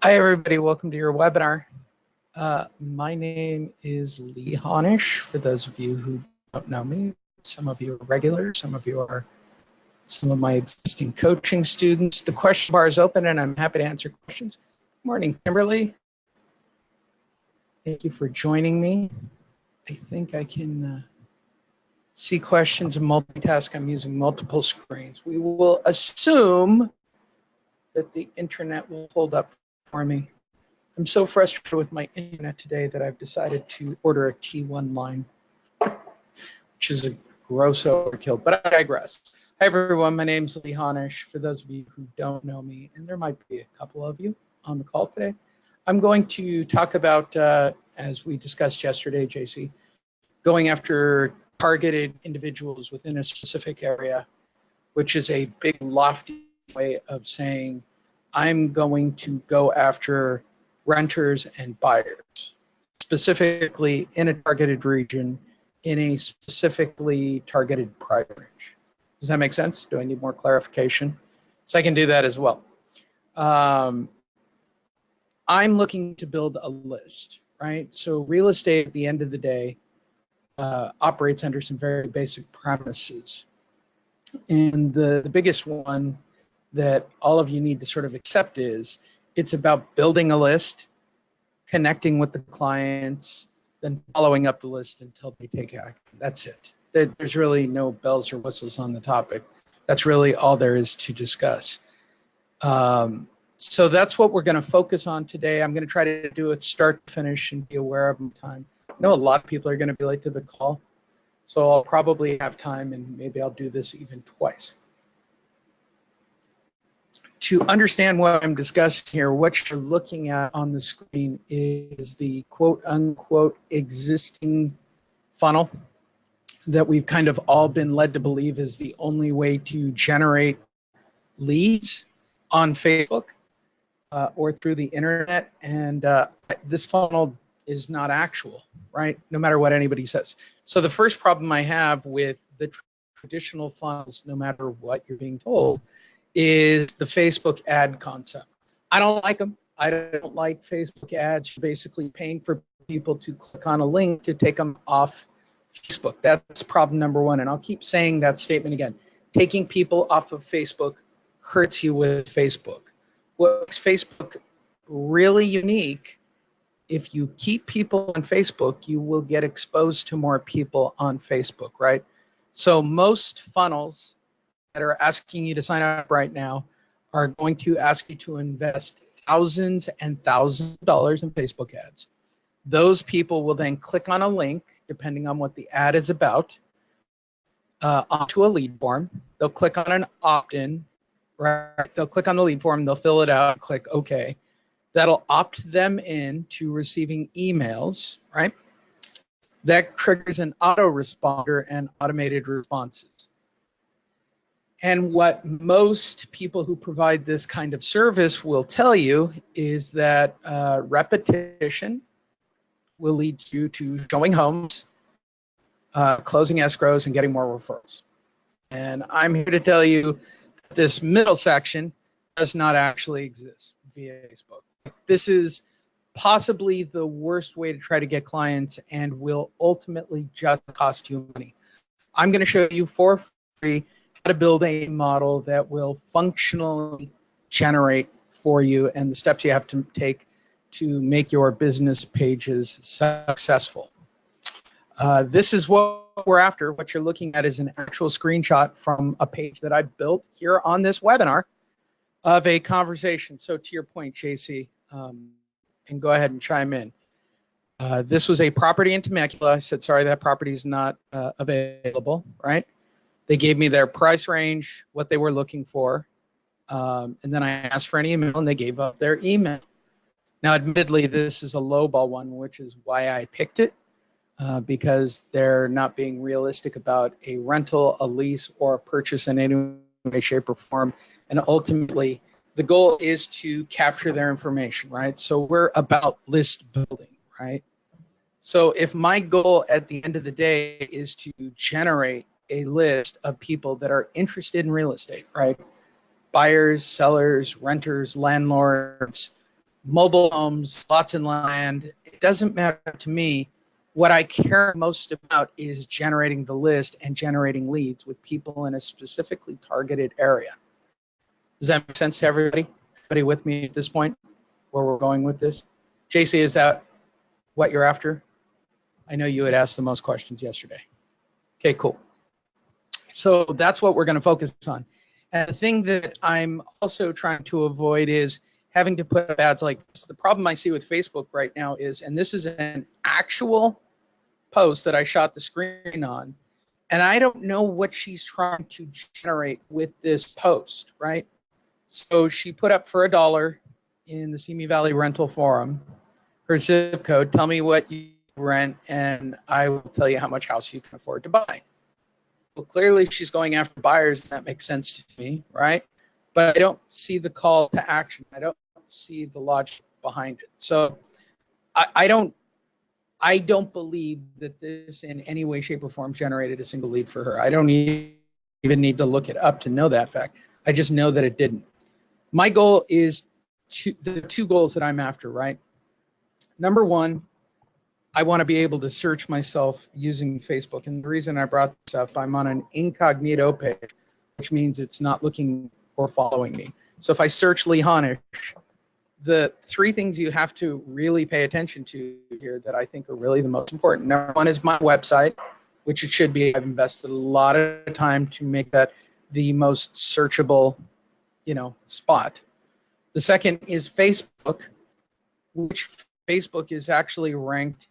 Hi, everybody. Welcome to your webinar. My name is Lee Honish. For those of you who don't know me, some of you are regulars, some of you are some of my existing coaching students. The question bar is open, and I'm happy to answer questions. Good morning, Kimberly. Thank you for joining me. I think I can see questions and multitask. I'm using multiple screens. We will assume that the internet will hold up for me. I'm so frustrated with my internet today that I've decided to order a T1 line, which is a gross overkill, but I digress. Hi, everyone. My name's Lee Honish. For those of you who don't know me, and there might be a couple of you on the call today, I'm going to talk about, as we discussed yesterday, JC, going after targeted individuals within a specific area, which is a big, lofty way of saying I'm going to go after renters and buyers, specifically in a targeted region, in a specifically targeted price range. Does that make sense? Do I need more clarification? So I can do that as well. I'm looking to build a list, right? So real estate at the end of the day operates under some very basic premises. And the biggest one that all of you need to sort of accept is it's about building a list, connecting with the clients, then following up the list until they take action. That's it. There's really no bells or whistles on the topic. That's really all there is to discuss. So that's what we're going to focus on today. I'm going to try to do it start to finish and be aware of my time. I know a lot of people are going to be late to the call, so I'll probably have time, and maybe I'll do this even twice. To understand what I'm discussing here, what you're looking at on the screen is the quote unquote existing funnel that we've kind of all been led to believe is the only way to generate leads on Facebook or through the internet. And this funnel is not actual, right? No matter what anybody says. So the first problem I have with the traditional funnels, no matter what you're being told, is the Facebook ad concept. I don't like them. I don't like Facebook ads. You're basically paying for people to click on a link to take them off Facebook. That's problem number one. And I'll keep saying that statement again. Taking people off of Facebook hurts you with Facebook. What makes Facebook really unique, if you keep people on Facebook, you will get exposed to more people on Facebook, right? So most funnels that are asking you to sign up right now are going to ask you to invest thousands and thousands of dollars in Facebook ads. Those people will then click on a link, depending on what the ad is about, onto a lead form. They'll click on an opt-in, right? They'll click on the lead form, they'll fill it out, click OK. That'll opt them in to receiving emails, right? That triggers an autoresponder and automated responses. And what most people who provide this kind of service will tell you is that repetition will lead you to showing homes, closing escrows, and getting more referrals. And I'm here to tell you that this middle section does not actually exist via Facebook. This is possibly the worst way to try to get clients and will ultimately just cost you money. I'm going to show you for free how to build a model that will functionally generate for you and the steps you have to take to make your business pages successful. This is what we're after. What you're looking at is an actual screenshot from a page that I built here on this webinar of a conversation. So to your point, JC, and go ahead and chime in. This was a property in Temecula. I said, sorry, that property is not available, right? They gave me their price range, what they were looking for, and then I asked for an email, and they gave up their email. Now, admittedly, this is a lowball one, which is why I picked it, because they're not being realistic about a rental, a lease, or a purchase in any way, shape, or form. And ultimately, the goal is to capture their information, right? So we're about list building, right? So if my goal at the end of the day is to generate a list of people that are interested in real estate, right? Buyers, sellers, renters, landlords, mobile homes, lots of land. It doesn't matter to me. What I care most about is generating the list and generating leads with people in a specifically targeted area. Does that make sense to everybody? Everybody with me at this point, where we're going with this? JC, is that what you're after? I know you had asked the most questions yesterday. Okay, cool. So that's what we're going to focus on. And the thing that I'm also trying to avoid is having to put up ads like this. The problem I see with Facebook right now is, and this is an actual post that I shot the screen on, and I don't know what she's trying to generate with this post, right? So she put up for $1 in the Simi Valley Rental Forum, her zip code, tell me what you rent, and I will tell you how much house you can afford to buy. Well, clearly she's going after buyers, and that makes sense to me, right? But I don't see the call to action. I don't see the logic behind it. So I don't believe that this in any way, shape, or form generated a single lead for her. I don't even need to look it up to know that fact. I just know that it didn't. My goal is the two goals that I'm after, right? Number one, I want to be able to search myself using Facebook. And the reason I brought this up, I'm on an incognito page, which means it's not looking or following me. So if I search Lee Honish, the three things you have to really pay attention to here that I think are really the most important. Number one is my website, which it should be. I've invested a lot of time to make that the most searchable, spot. The second is Facebook, which Facebook is actually ranked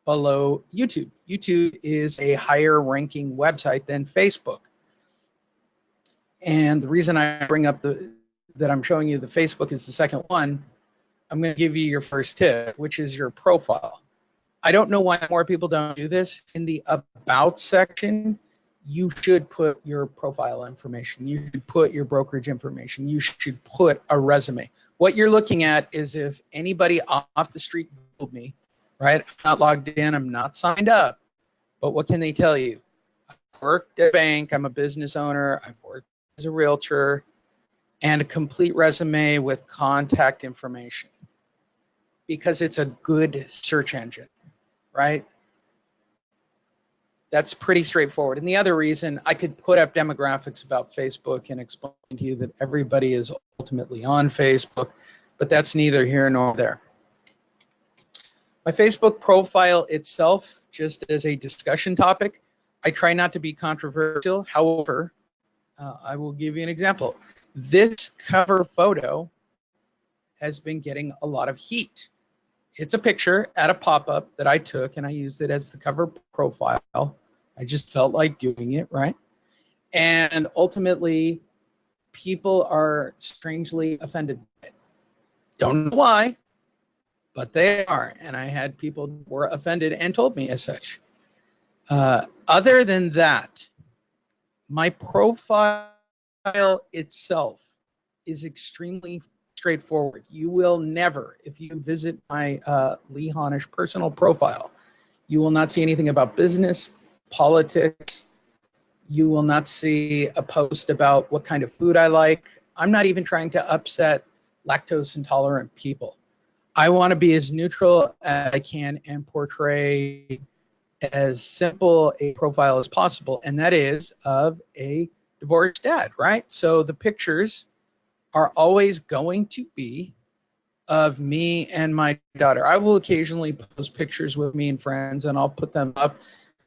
below YouTube. YouTube is a higher ranking website than Facebook. And the reason I bring up that I'm showing you the Facebook is the second one, I'm going to give you your first tip, which is your profile. I don't know why more people don't do this. In the About section, you should put your profile information. You should put your brokerage information. You should put a resume. What you're looking at is if anybody off the street Googled me, right? I'm not logged in. I'm not signed up. But what can they tell you? I worked at a bank. I'm a business owner. I've worked as a realtor, and a complete resume with contact information, because it's a good search engine, right? That's pretty straightforward. And the other reason, I could put up demographics about Facebook and explain to you that everybody is ultimately on Facebook, but that's neither here nor there. My Facebook profile itself, just as a discussion topic, I try not to be controversial. However, I will give you an example. This cover photo has been getting a lot of heat. It's a picture at a pop-up that I took, and I used it as the cover profile. I just felt like doing it, right? And ultimately, people are strangely offended by it. Don't know why, but they are. And I had people who were offended and told me as such. Other than that, my profile itself is extremely straightforward. You will never, if you visit my Lee Honish personal profile, you will not see anything about business, politics. You will not see a post about what kind of food I like. I'm not even trying to upset lactose intolerant people. I want to be as neutral as I can and portray as simple a profile as possible, and that is of a divorced dad, right? So the pictures are always going to be of me and my daughter. I will occasionally post pictures with me and friends, and I'll put them up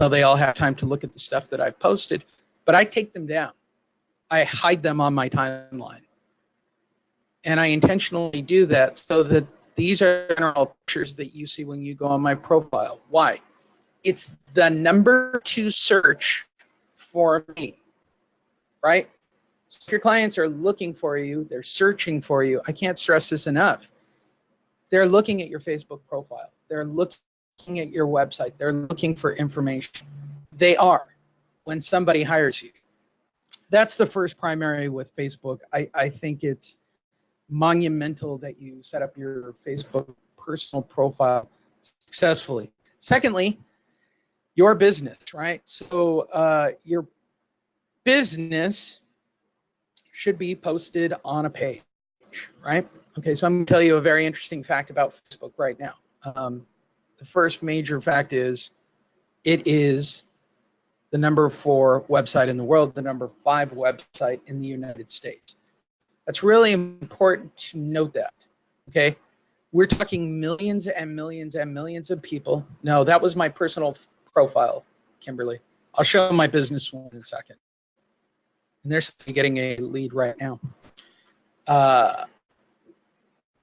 so they all have time to look at the stuff that I've posted, but I take them down. I hide them on my timeline. And I intentionally do that so that these are general pictures that you see when you go on my profile. Why? It's the number 2 search for me, right? So if your clients are looking for you, they're searching for you. I can't stress this enough. They're looking at your Facebook profile. They're looking at your website. They're looking for information. They are when somebody hires you. That's the first primary with Facebook. I think it's monumental that you set up your Facebook personal profile successfully. Secondly, your business, right? So your business should be posted on a page. right? Okay, so I'm going to tell you a very interesting fact about Facebook right now. The first major fact is it is the #4 website in the world, the #5 website in the United States. That's really important to note that, okay? We're talking millions and millions and millions of people. No, that was my personal profile, Kimberly. I'll show my business one in a second. And there's getting a lead right now.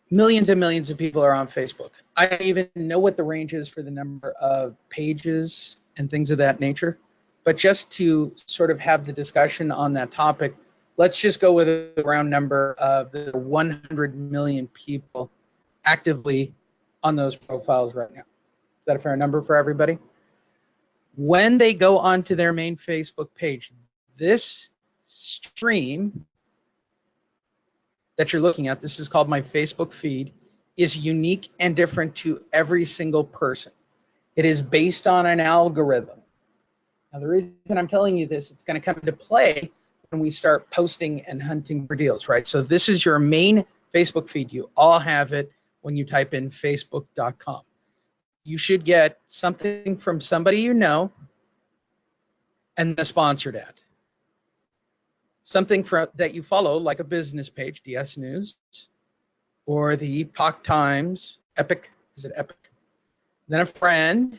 Millions and millions of people are on Facebook. I don't even know what the range is for the number of pages and things of that nature. But just to sort of have the discussion on that topic, let's just go with a round number of the 100 million people actively on those profiles right now. Is that a fair number for everybody? When they go onto their main Facebook page, this stream that you're looking at, this is called my Facebook feed, is unique and different to every single person. It is based on an algorithm. Now, the reason I'm telling you this, it's going to come into play when we start posting and hunting for deals, right? So this is your main Facebook feed. You all have it when you type in facebook.com. You should get something from somebody you know and a sponsored ad. Something that you follow, like a business page, DS News, or the Epoch Times, Epic, is it Epic? Then a friend,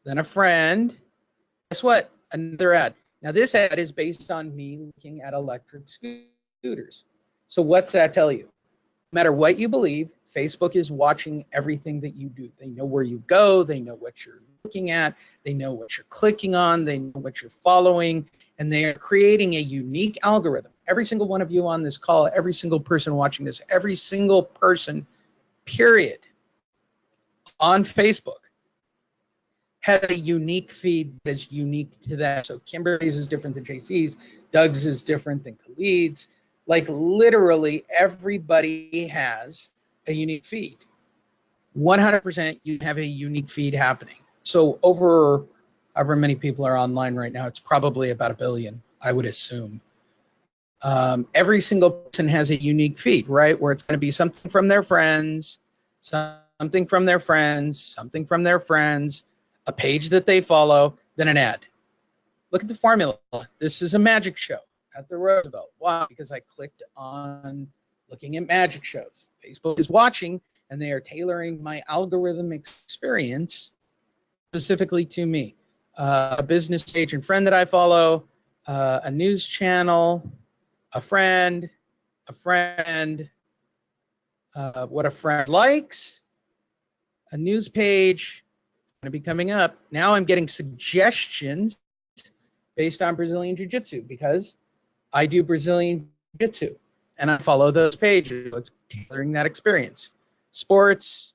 then a friend. Guess what? Another ad. Now this ad is based on me looking at electric scooters. So what's that tell you? No matter what you believe, Facebook is watching everything that you do. They know where you go. They know what you're looking at. They know what you're clicking on. They know what you're following. And they are creating a unique algorithm. Every single one of you on this call, every single person watching this, every single person, period, on Facebook has a unique feed that is unique to that. So Kimberly's is different than JC's. Doug's is different than Khalid's. Like literally everybody has a unique feed. 100% you have a unique feed happening. So over however many people are online right now, it's probably about 1 billion, I would assume. Every single person has a unique feed, right? Where it's going to be something from their friends, something from their friends, something from their friends, a page that they follow, then an ad. Look at the formula. This is a magic show at the Roosevelt. Why? Because I clicked on looking at magic shows. Facebook is watching, and they are tailoring my algorithm experience specifically to me. A business page and friend that I follow, a news channel, a friend, what a friend likes, a news page, going to be coming up. Now I'm getting suggestions based on Brazilian Jiu-Jitsu because I do Brazilian Jiu-Jitsu and I follow those pages. It's tailoring that experience. Sports,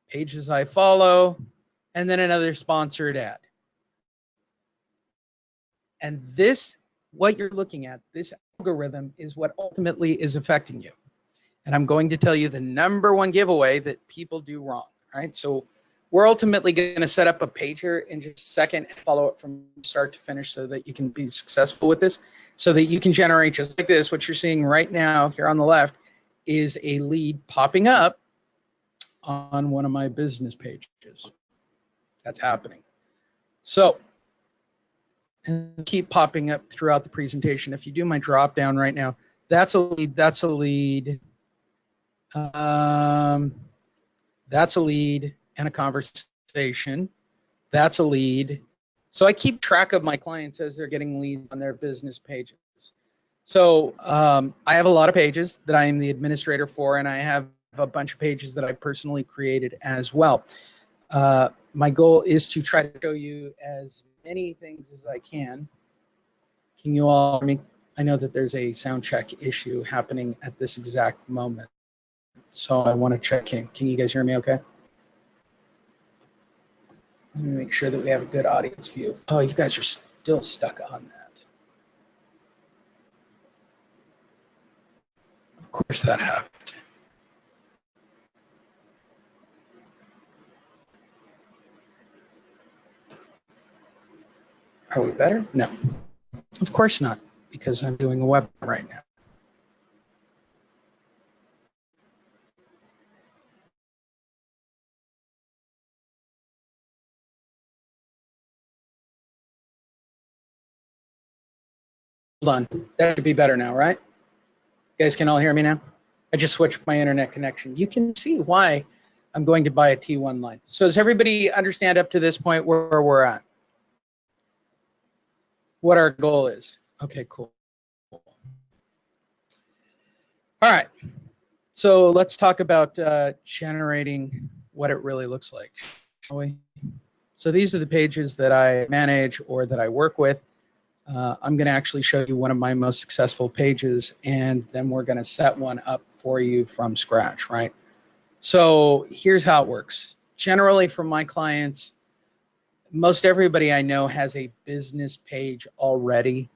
pages I follow, and then another sponsored ad. And this, what you're looking at, this algorithm is what ultimately is affecting you. And I'm going to tell you the #1 giveaway that people do wrong, right? So we're ultimately going to set up a page here in just a second and follow it from start to finish so that you can be successful with this, so that you can generate just like this. What you're seeing right now here on the left is a lead popping up on one of my business pages. That's happening. So, and keep popping up throughout the presentation. If you do my drop down right now, that's a lead, that's a lead. That's a lead and a conversation. That's a lead. So I keep track of my clients as they're getting leads on their business pages. So I have a lot of pages that I am the administrator for, and I have a bunch of pages that I personally created as well. My goal is to try to show you as many things as I can. Can you all hear me? I know that there's a sound check issue happening at this exact moment. So I want to check in. Can you guys hear me okay? Let me make sure that we have a good audience view. Oh, you guys are still stuck on that. Of course that happened. Are we better? No. Of course not, because I'm doing a webinar right now. on. That should be better now, right? You guys can all hear me now? I just switched my internet connection. You can see why I'm going to buy a T1 line. So does everybody understand up to this point where we're at? What our goal is? Okay, cool. All right. So let's talk about generating what it really looks like, shall we? So these are the pages that I manage or that I work with. I'm going to actually show you one of my most successful pages, and then we're going to set one up for you from scratch, right? So here's how it works. Generally, for my clients, most everybody I know has a business page already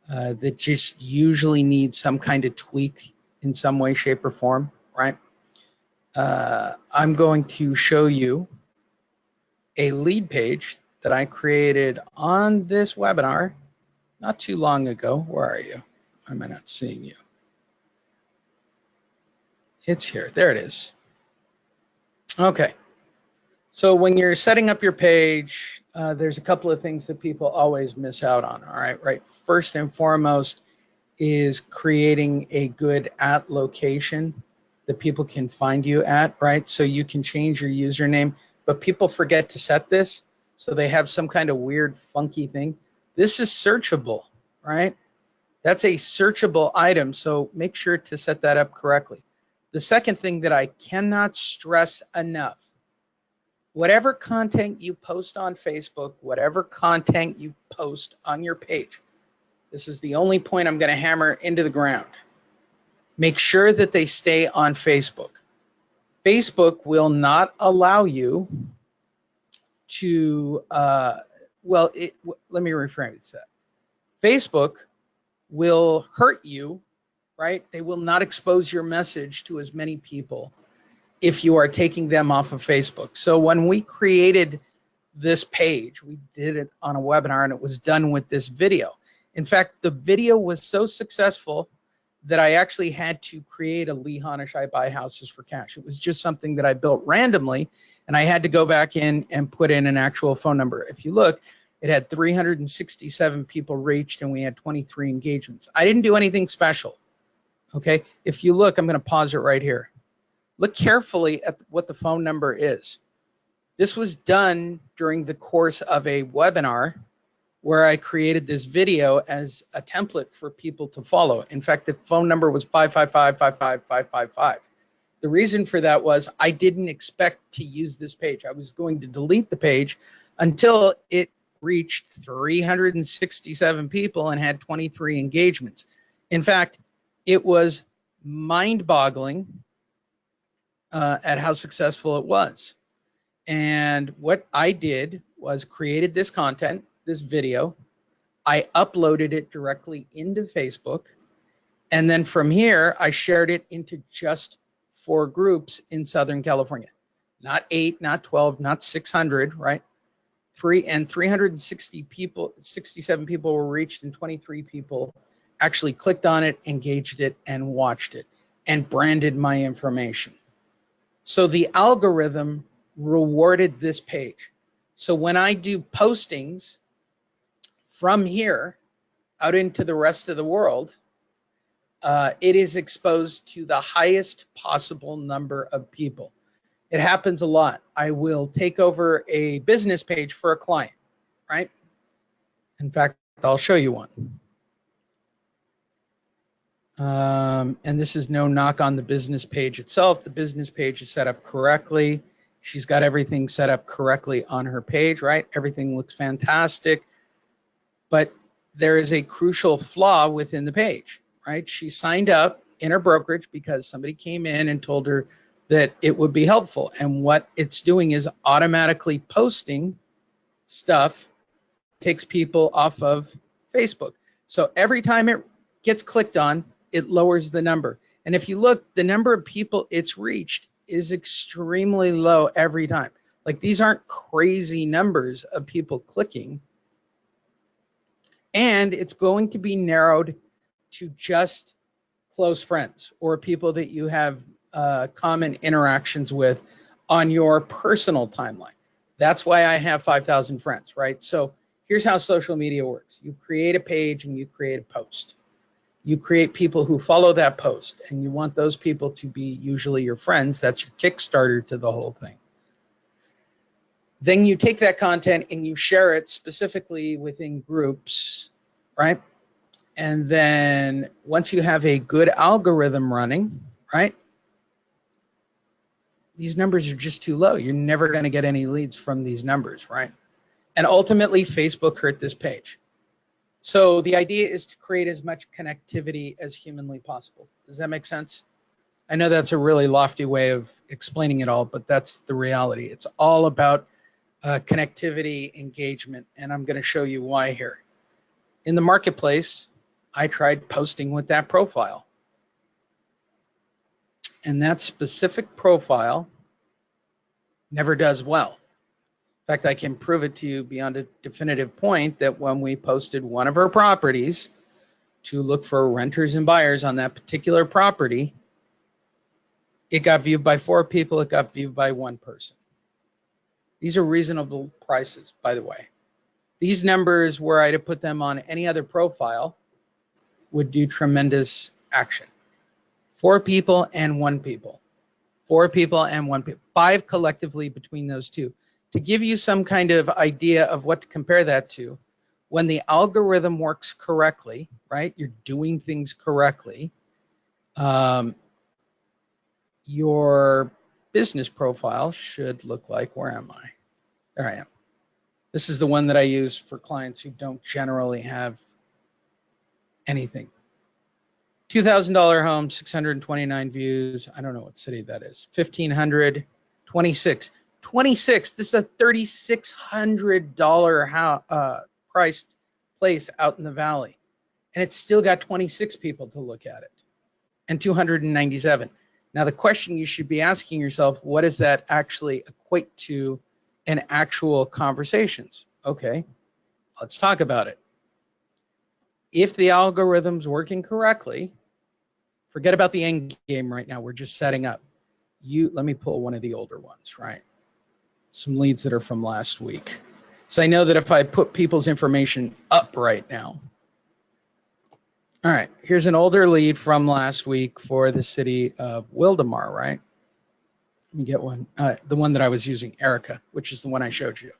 that just usually needs some kind of tweak in some way, shape, or form, right? I'm going to show you a lead page that I created on this webinar not too long ago. Where are you? Why am I not seeing you? It's here. There it is. Okay. So when you're setting up your page, there's a couple of things that people always miss out on. All right. First and foremost is creating a good @ location that people can find you at, right? So you can change your username, but people forget to set this. So they have some kind of weird, funky thing. This is searchable, right? That's a searchable item. So make sure to set that up correctly. The second thing that I cannot stress enough, whatever content you post on Facebook, whatever content you post on your page, this is the only point I'm going to hammer into the ground. Make sure that they stay on Facebook. Facebook will not allow you to, let me rephrase that. Facebook will hurt you, right? They will not expose your message to as many people if you are taking them off of Facebook. So when we created this page, we did it on a webinar and it was done with this video. In fact, the video was so successful that I actually had to create a Lee Honish I Buy Houses for Cash. It was just something that I built randomly, and I had to go back in and put in an actual phone number. If you look, it had 367 people reached, and we had 23 engagements. I didn't do anything special, okay? If you look, I'm going to pause it right here. Look carefully at what the phone number is. This was done during the course of a webinar where I created this video as a template for people to follow. In fact, the phone number was 555-555-555. The reason for that was I didn't expect to use this page. I was going to delete the page until it reached 367 people and had 23 engagements. In fact, it was mind-boggling at how successful it was. And what I did was created this content, this video. I uploaded it directly into Facebook. And then from here, I shared it into just 4 groups in Southern California. Not 8, not 12, not 600, right? 360 people, 67 people were reached, and 23 people actually clicked on it, engaged it, and watched it, and branded my information. So the algorithm rewarded this page. So when I do postings from here out into the rest of the world, it is exposed to the highest possible number of people. It happens a lot. I will take over a business page for a client, right? In fact, I'll show you one. And this is no knock on the business page itself. The business page is set up correctly. She's got everything set up correctly on her page, right? Everything looks fantastic. But there is a crucial flaw within the page, right? She signed up in her brokerage because somebody came in and told her that it would be helpful. And what it's doing is automatically posting stuff, takes people off of Facebook. So every time it gets clicked on, it lowers the number. And if you look, the number of people it's reached is extremely low every time. Like, these aren't crazy numbers of people clicking. And it's going to be narrowed to just close friends or people that you have common interactions with on your personal timeline. That's why I have 5,000 friends, right? So Here's how social media works. You create a page and you create a post. You create people who follow that post, and you want those people to be usually your friends. That's your Kickstarter to the whole thing. Then you take that content and you share it specifically within groups, right? And then once you have a good algorithm running, right? These numbers are just too low. You're never going to get any leads from these numbers, right? And ultimately, Facebook hurt this page. So the idea is to create as much connectivity as humanly possible. Does that make sense? I know that's a really lofty way of explaining it all, but that's the reality. It's all about connectivity, engagement, and I'm going to show you why here. In the marketplace, I tried posting with that profile. And that specific profile never does well. In fact, I can prove it to you beyond a definitive point that when we posted one of our properties to look for renters and buyers on that particular property, it got viewed by 4 people, it got viewed by 1 person. These are reasonable prices, by the way. These numbers, were I to put them on any other profile, would do tremendous action. 4 people and 1 people. 4 people and 1 people. 5 collectively between those two. To give you some kind of idea of what to compare that to, when the algorithm works correctly, right? You're doing things correctly. Your business profile should look like, where am I? There I am. This is the one that I use for clients who don't generally have anything. $2,000 home, 629 views. I don't know what city that is. 1,500, 26. 26. This is a $3,600 priced place out in the valley, and it's still got 26 people to look at it, and 297. Now the question you should be asking yourself: what does that actually equate to in actual conversations? Okay, let's talk about it. If the algorithm's working correctly, forget about the end game right now. We're just setting up. Let me pull one of the older ones, right? Some leads that are from last week. So I know that if I put people's information up right now. All right, here's an older lead from last week for the city of Wildomar, right? Let me get one. The one that I was using, Erica, which is the one I showed you.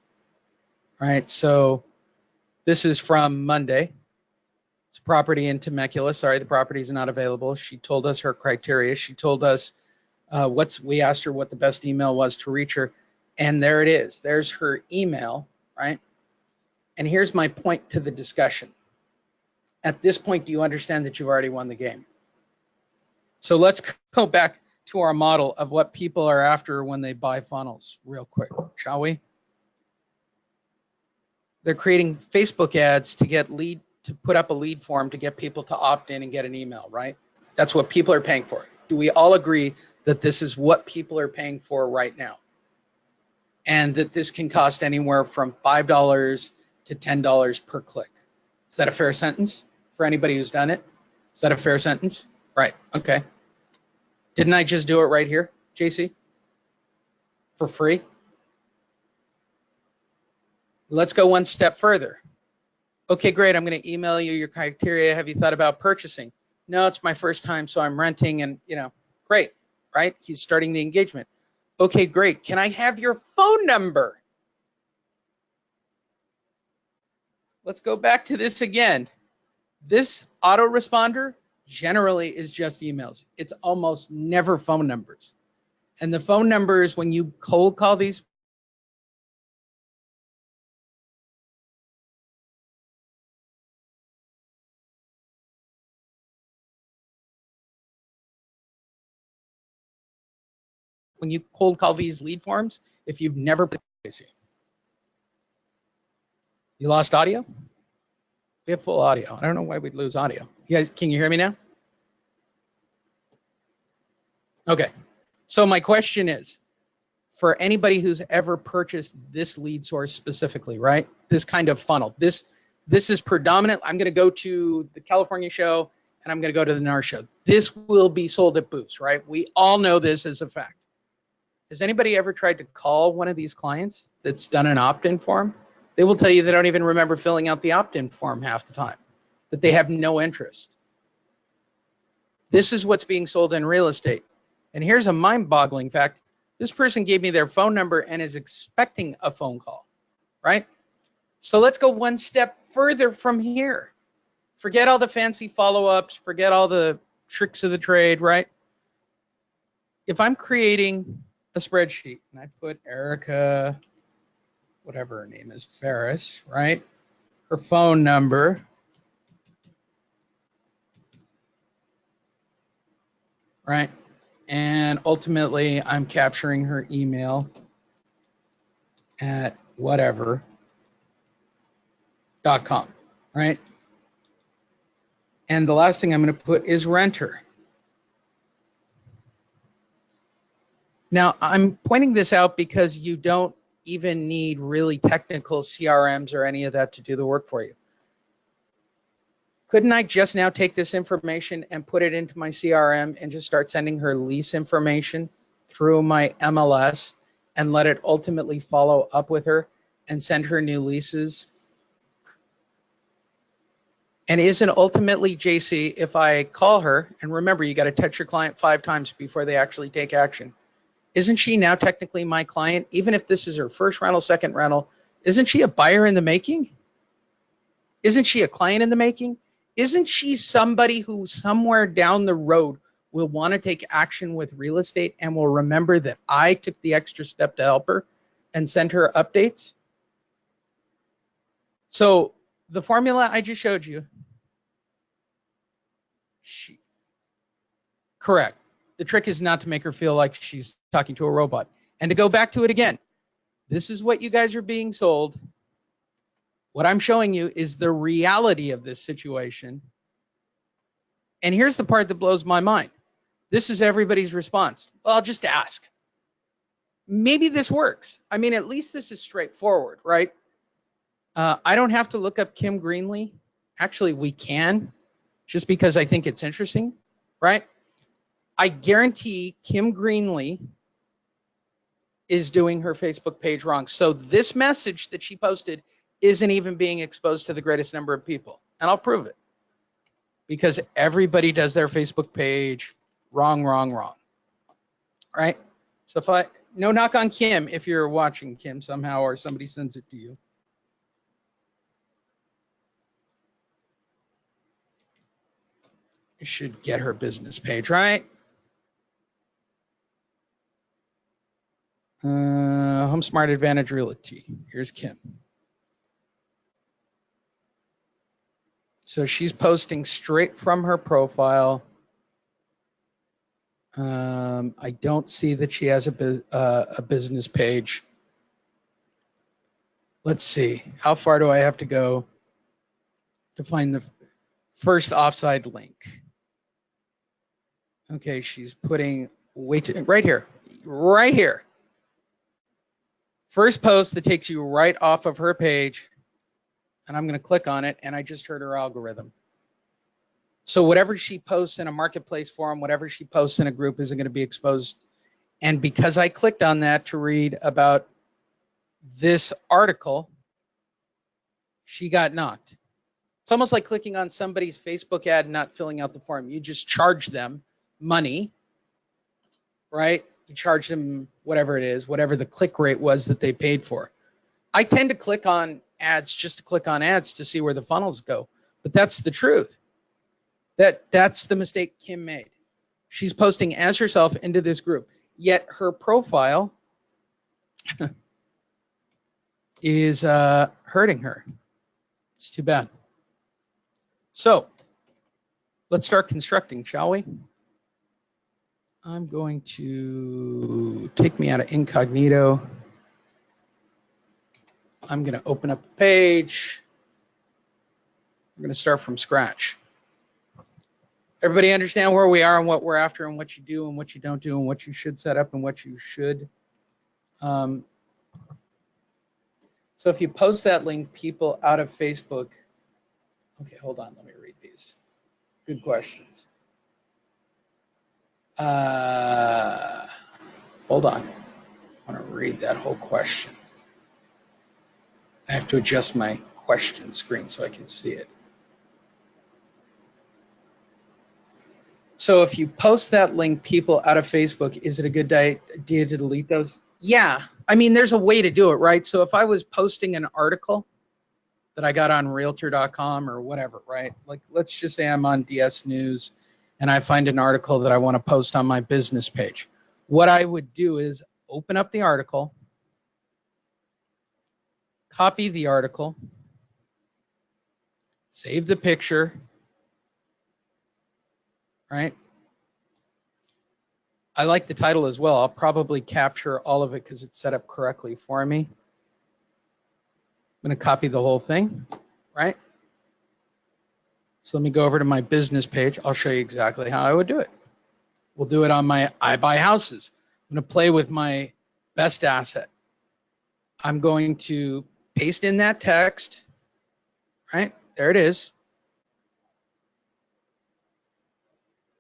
All right, so this is from Monday. It's a property in Temecula. Sorry, the property is not available. She told us her criteria. She told us we asked her what the best email was to reach her. And there it is. There's her email, right? And here's my point to the discussion. At this point, do you understand that you've already won the game? So let's go back to our model of what people are after when they buy funnels real quick, shall we? They're creating Facebook ads to put up a lead form to get people to opt in and get an email, right? That's what people are paying for. Do we all agree that this is what people are paying for right now? And that this can cost anywhere from $5 to $10 per click. Is that a fair sentence for anybody who's done it? Is that a fair sentence? Right, okay. Didn't I just do it right here, JC? For free? Let's go one step further. Okay, great, I'm gonna email you your criteria. Have you thought about purchasing? No, it's my first time, so I'm renting, and great, right? He's starting the engagement. Okay, great. Can I have your phone number? Let's go back to this again. This autoresponder generally is just emails. It's almost never phone numbers. And the phone numbers, when you cold call these, when you cold call these lead forms, if you've never, you lost audio? We have full audio. I don't know why we'd lose audio. You guys, can you hear me now? Okay. So my question is, for anybody who's ever purchased this lead source specifically, right? This kind of funnel. This is predominant. I'm going to go to the California show and I'm going to go to the NAR show. This will be sold at booths, right? We all know this as a fact. Has anybody ever tried to call one of these clients that's done an opt-in form They will tell you they don't even remember filling out the opt-in form half the time, that they have no interest. This is what's being sold in real estate. And here's a mind-boggling fact. This person gave me their phone number and is expecting a phone call, right? So let's go one step further from here. Forget all the fancy follow-ups, forget all the tricks of the trade, right? If I'm creating a spreadsheet and I put Erica, whatever her name is, Ferris, right? Her phone number, right? And ultimately I'm capturing her email at whatever.com, right? And the last thing I'm going to put is renter. Now, I'm pointing this out because you don't even need really technical CRMs or any of that to do the work for you. Couldn't I just now take this information and put it into my CRM and just start sending her lease information through my MLS and let it ultimately follow up with her and send her new leases? And isn't ultimately, JC, if I call her, and remember, you got to touch your client 5 times before they actually take action. Isn't she now technically my client? Even if this is her first rental, second rental, isn't she a buyer in the making? Isn't she a client in the making? Isn't she somebody who somewhere down the road will want to take action with real estate and will remember that I took the extra step to help her and send her updates? So the formula I just showed you, correct. The trick is not to make her feel like she's talking to a robot. And to go back to it again, this is what you guys are being sold. What I'm showing you is the reality of this situation. And here's the part that blows my mind. This is everybody's response. Well, I'll just ask. Maybe this works. I mean, at least this is straightforward, right? I don't have to look up Kim Greenlee. Actually, we can, just because I think it's interesting, right? I guarantee Kim Greenlee is doing her Facebook page wrong. So this message that she posted isn't even being exposed to the greatest number of people. And I'll prove it. Because everybody does their Facebook page wrong, right? So if no knock on Kim if you're watching Kim somehow or somebody sends it to you. You should get her business page, right? Home Smart Advantage Realty. Here's Kim. So she's posting straight from her profile. I don't see that she has a business page. Let's see. How far do I have to go to find the first offside link? Okay, she's putting right here. First post that takes you right off of her page, and I'm going to click on it, and I just heard her algorithm. So whatever she posts in a marketplace forum, whatever she posts in a group isn't going to be exposed. And because I clicked on that to read about this article, she got knocked. It's almost like clicking on somebody's Facebook ad and not filling out the form. You just charge them money, right? You charge them whatever it is, whatever the click rate was that they paid for. I tend to click on ads just to click on ads to see where the funnels go. But that's the truth. That's the mistake Kim made. She's posting as herself into this group, yet her profile is hurting her. It's too bad. So let's start constructing, shall we? I'm going to take me out of incognito. I'm going to open up a page. I'm going to start from scratch. Everybody understand where we are and what we're after and what you do and what you don't do and what you should set up and what you should. So if you post that link, people out of Facebook. Okay, hold on. Let me read these. Good questions. Hold on. I want to read that whole question. I have to adjust my question screen so I can see it. So if you post that link people out of Facebook, is it a good idea to delete those? Yeah. I mean, there's a way to do it, right? So if I was posting an article that I got on realtor.com or whatever, right? Like, let's just say I'm on DS News and I find an article that I want to post on my business page. What I would do is open up the article, copy the article, save the picture, right? I like the title as well. I'll probably capture all of it because it's set up correctly for me. I'm going to copy the whole thing, right? So let me go over to my business page. I'll show you exactly how I would do it. We'll do it on my I Buy Houses. I'm going to play with my best asset. I'm going to paste in that text, right? There it is.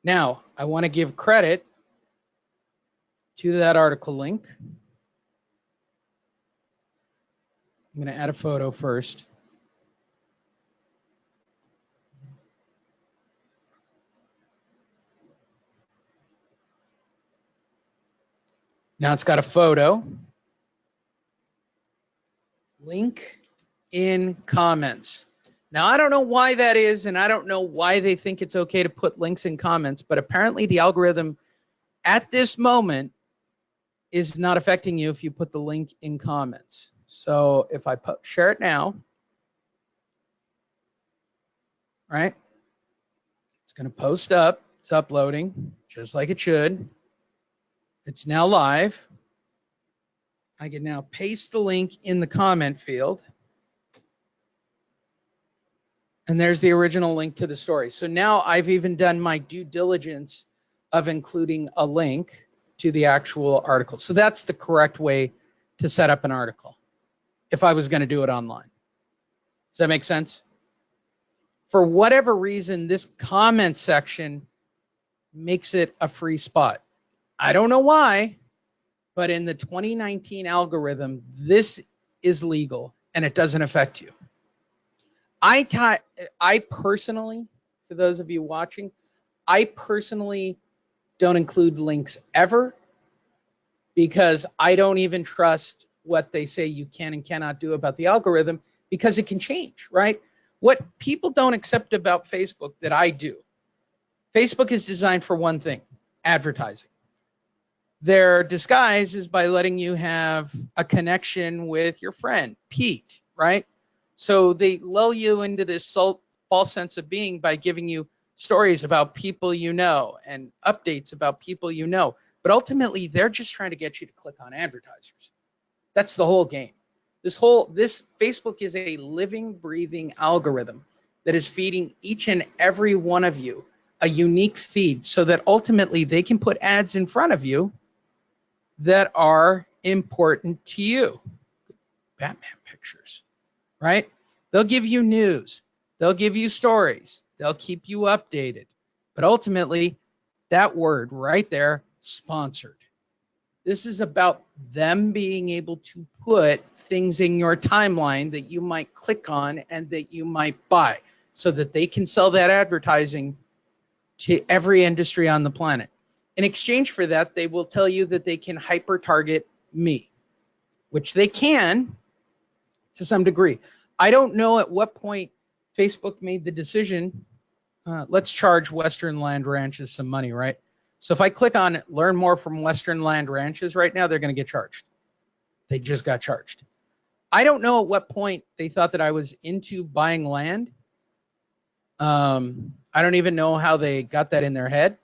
Now, I want to give credit to that article link. I'm going to add a photo first. Now it's got a photo. Link in comments. Now, I don't know why that is, and I don't know why they think it's okay to put links in comments, but apparently the algorithm at this moment is not affecting you if you put the link in comments. So if I share it now, right? It's going to post up. It's uploading just like it should. It's now live. I can now paste the link in the comment field. And there's the original link to the story. So now I've even done my due diligence of including a link to the actual article. So that's the correct way to set up an article if I was going to do it online. Does that make sense? For whatever reason, this comment section makes it a free spot. I don't know why, but in the 2019 algorithm, this is legal and it doesn't affect you. I personally, for those of you watching, I personally don't include links ever because I don't even trust what they say you can and cannot do about the algorithm because it can change, right? What people don't accept about Facebook that I do, Facebook is designed for one thing, advertising. Their disguise is by letting you have a connection with your friend, Pete, right? So they lull you into this false sense of being by giving you stories about people you know and updates about people you know. But ultimately, they're just trying to get you to click on advertisers. That's the whole game. This Facebook is a living, breathing algorithm that is feeding each and every one of you a unique feed so that ultimately they can put ads in front of you that are important to you. Batman pictures, right? They'll give you news. They'll give you stories. They'll keep you updated. But ultimately, that word right there, sponsored. This is about them being able to put things in your timeline that you might click on and that you might buy so that they can sell that advertising to every industry on the planet. In exchange for that, they will tell you that they can hyper target me, which they can to some degree. I don't know at what point Facebook made the decision, let's charge Western Land Ranches some money, right? So if I click on learn more from Western Land Ranches right now, they're going to get charged. They just got charged. I don't know at what point they thought that I was into buying land. I don't even know how they got that in their head.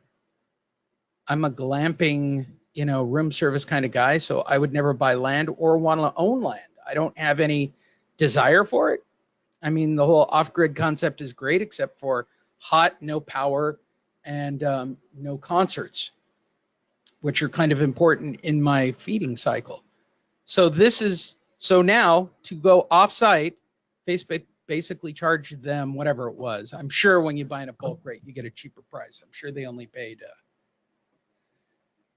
I'm a glamping, room service kind of guy, so I would never buy land or want to own land. I don't have any desire for it. I mean, the whole off-grid concept is great, except for hot, no power, and no concerts, which are kind of important in my feeding cycle. So now to go off-site, Facebook basically charged them whatever it was. I'm sure when you buy in a bulk rate, you get a cheaper price. I'm sure they only paid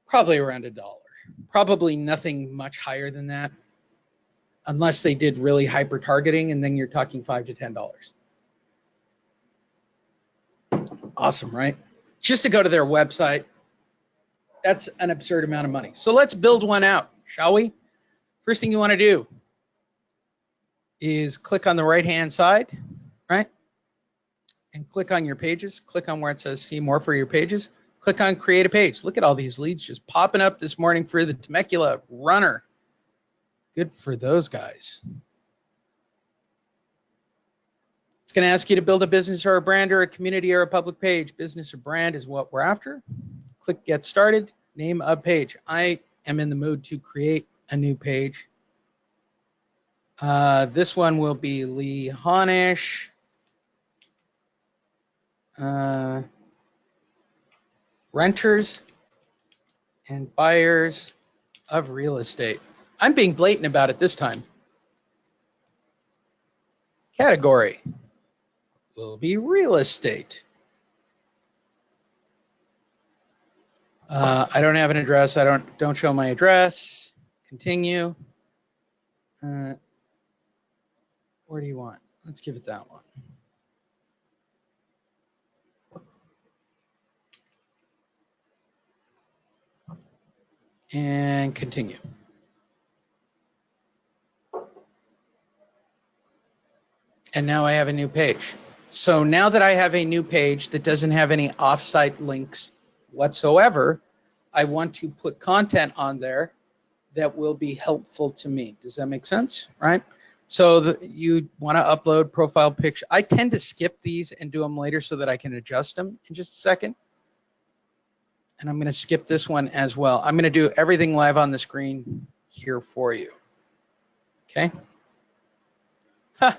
probably around $1. Probably nothing much higher than that. unless they did really hyper targeting, and then you're talking $5 to $10. Awesome, right? Just to go to their website, that's an absurd amount of money. So let's build one out, shall we? First thing you want to do is click on the right-hand side, right? And click on your pages. Click on where it says see more for your pages. Click on create a page. Look at all these leads just popping up this morning for the Temecula runner. Good for those guys. It's going to ask you to build a business or a brand or a community or a public page. Business or brand is what we're after. Click get started, name a page. I am in the mood to create a new page. This one will be Lee Honish. Renters and buyers of real estate. I'm being blatant about it this time. Category will be real estate. I don't have an address. I don't show my address. Continue. Where do you want? Let's give it that one. And continue. And now I have a new page. So now that I have a new page that doesn't have any offsite links whatsoever, I want to put content on there that will be helpful to me. Does that make sense? Right? So you want to upload profile picture. I tend to skip these and do them later so that I can adjust them in just a second. And I'm going to skip this one as well. I'm going to do everything live on the screen here for you. Okay? Huh.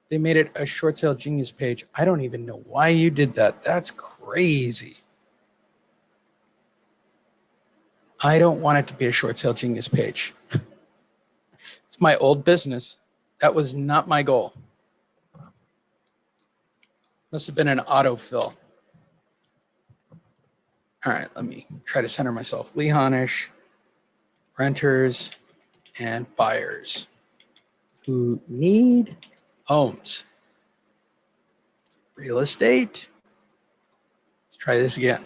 They made it a short sale genius page. I don't even know why you did that. That's crazy. I don't want it to be a short sale genius page. It's my old business. That was not my goal. Must have been an autofill. All right, let me try to center myself. Lee Honish, renters and buyers who need homes. Real estate. Let's try this again.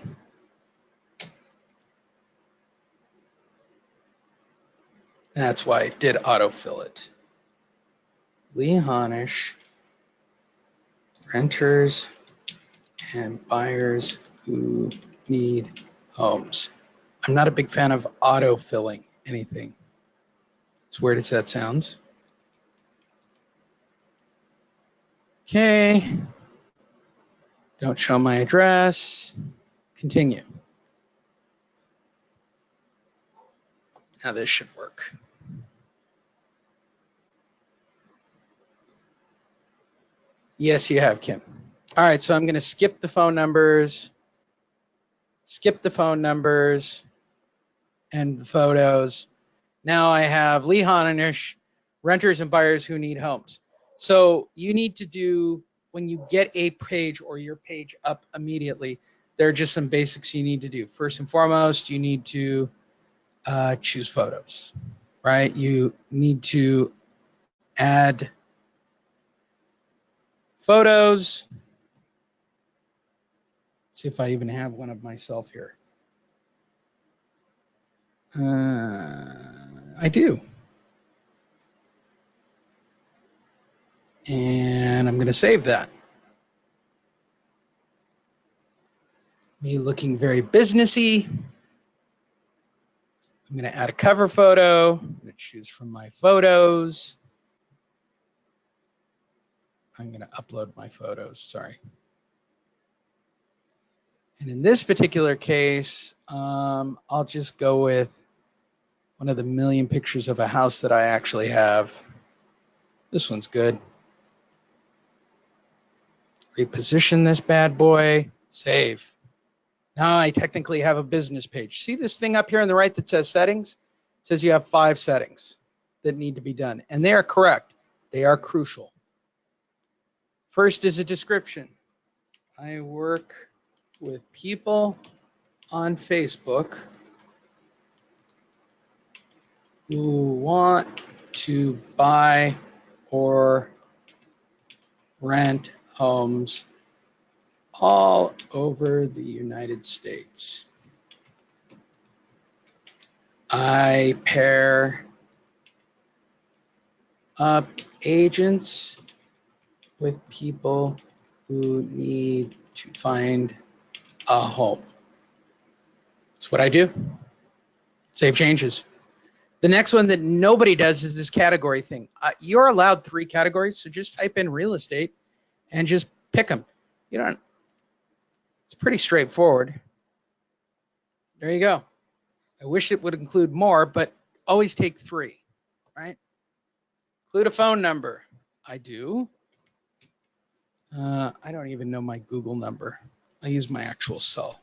That's why I did autofill it. Lee Honish, renters and buyers who need homes. I'm not a big fan of autofilling anything. As weird as that sounds. Okay. Don't show my address. Continue. Now this should work. Yes, you have, Kim. All right, so I'm going to skip the phone numbers and photos. Now I have Lee Honish, renters and buyers who need homes. So you need to do, when you get a page or your page up immediately, there are just some basics you need to do. First and foremost, you need to choose photos, right? You need to add photos. Let's see if I even have one of myself here. I do. And I'm going to save that. Me looking very businessy. I'm going to add a cover photo. I'm going to choose from my photos. I'm going to upload my photos, sorry. And in this particular case, I'll just go with one of the million pictures of a house that I actually have. This one's good. Reposition this bad boy, save. Now I technically have a business page. See this thing up here on the right that says settings? It says you have 5 settings that need to be done, and they are correct. They are crucial. First is a description. I work with people on Facebook who want to buy or rent homes all over the United States. I pair up agents with people who need to find a home. That's what I do. Save changes. The next one that nobody does is this category thing. You're allowed 3 categories, so just type in real estate and just pick them. You don't. It's pretty straightforward. There you go. I wish it would include more, but always take 3, right? Include a phone number. I do. I don't even know my Google number. I use my actual cell.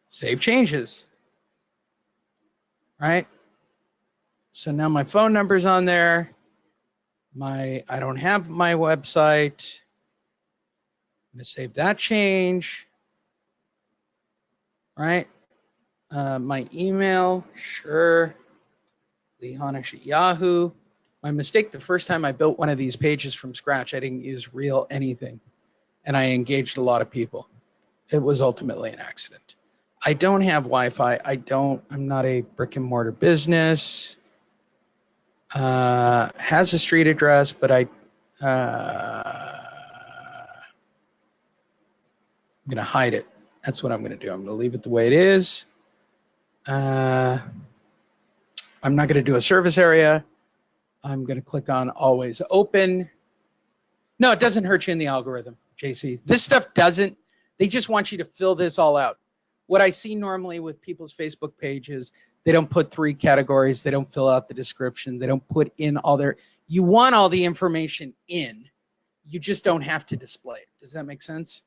Save changes. Right? So now my phone number's on there. I don't have my website. I'm gonna save that change. Right? My email, sure. Lee Honish at Yahoo. My mistake the first time I built one of these pages from scratch, I didn't use real anything. And I engaged a lot of people. It was ultimately an accident. I don't have Wi-Fi. I'm not a brick and mortar business. Has a street address, but I'm gonna hide it. That's what I'm gonna do. I'm gonna leave it the way it is. I'm not gonna do a service area. I'm gonna click on always open. No, it doesn't hurt you in the algorithm, JC. This stuff doesn't. They just want you to fill this all out. What I see normally with people's Facebook pages, they don't put 3 categories. They don't fill out the description. They don't put in all their, you want all the information in. You just don't have to display it. Does that make sense?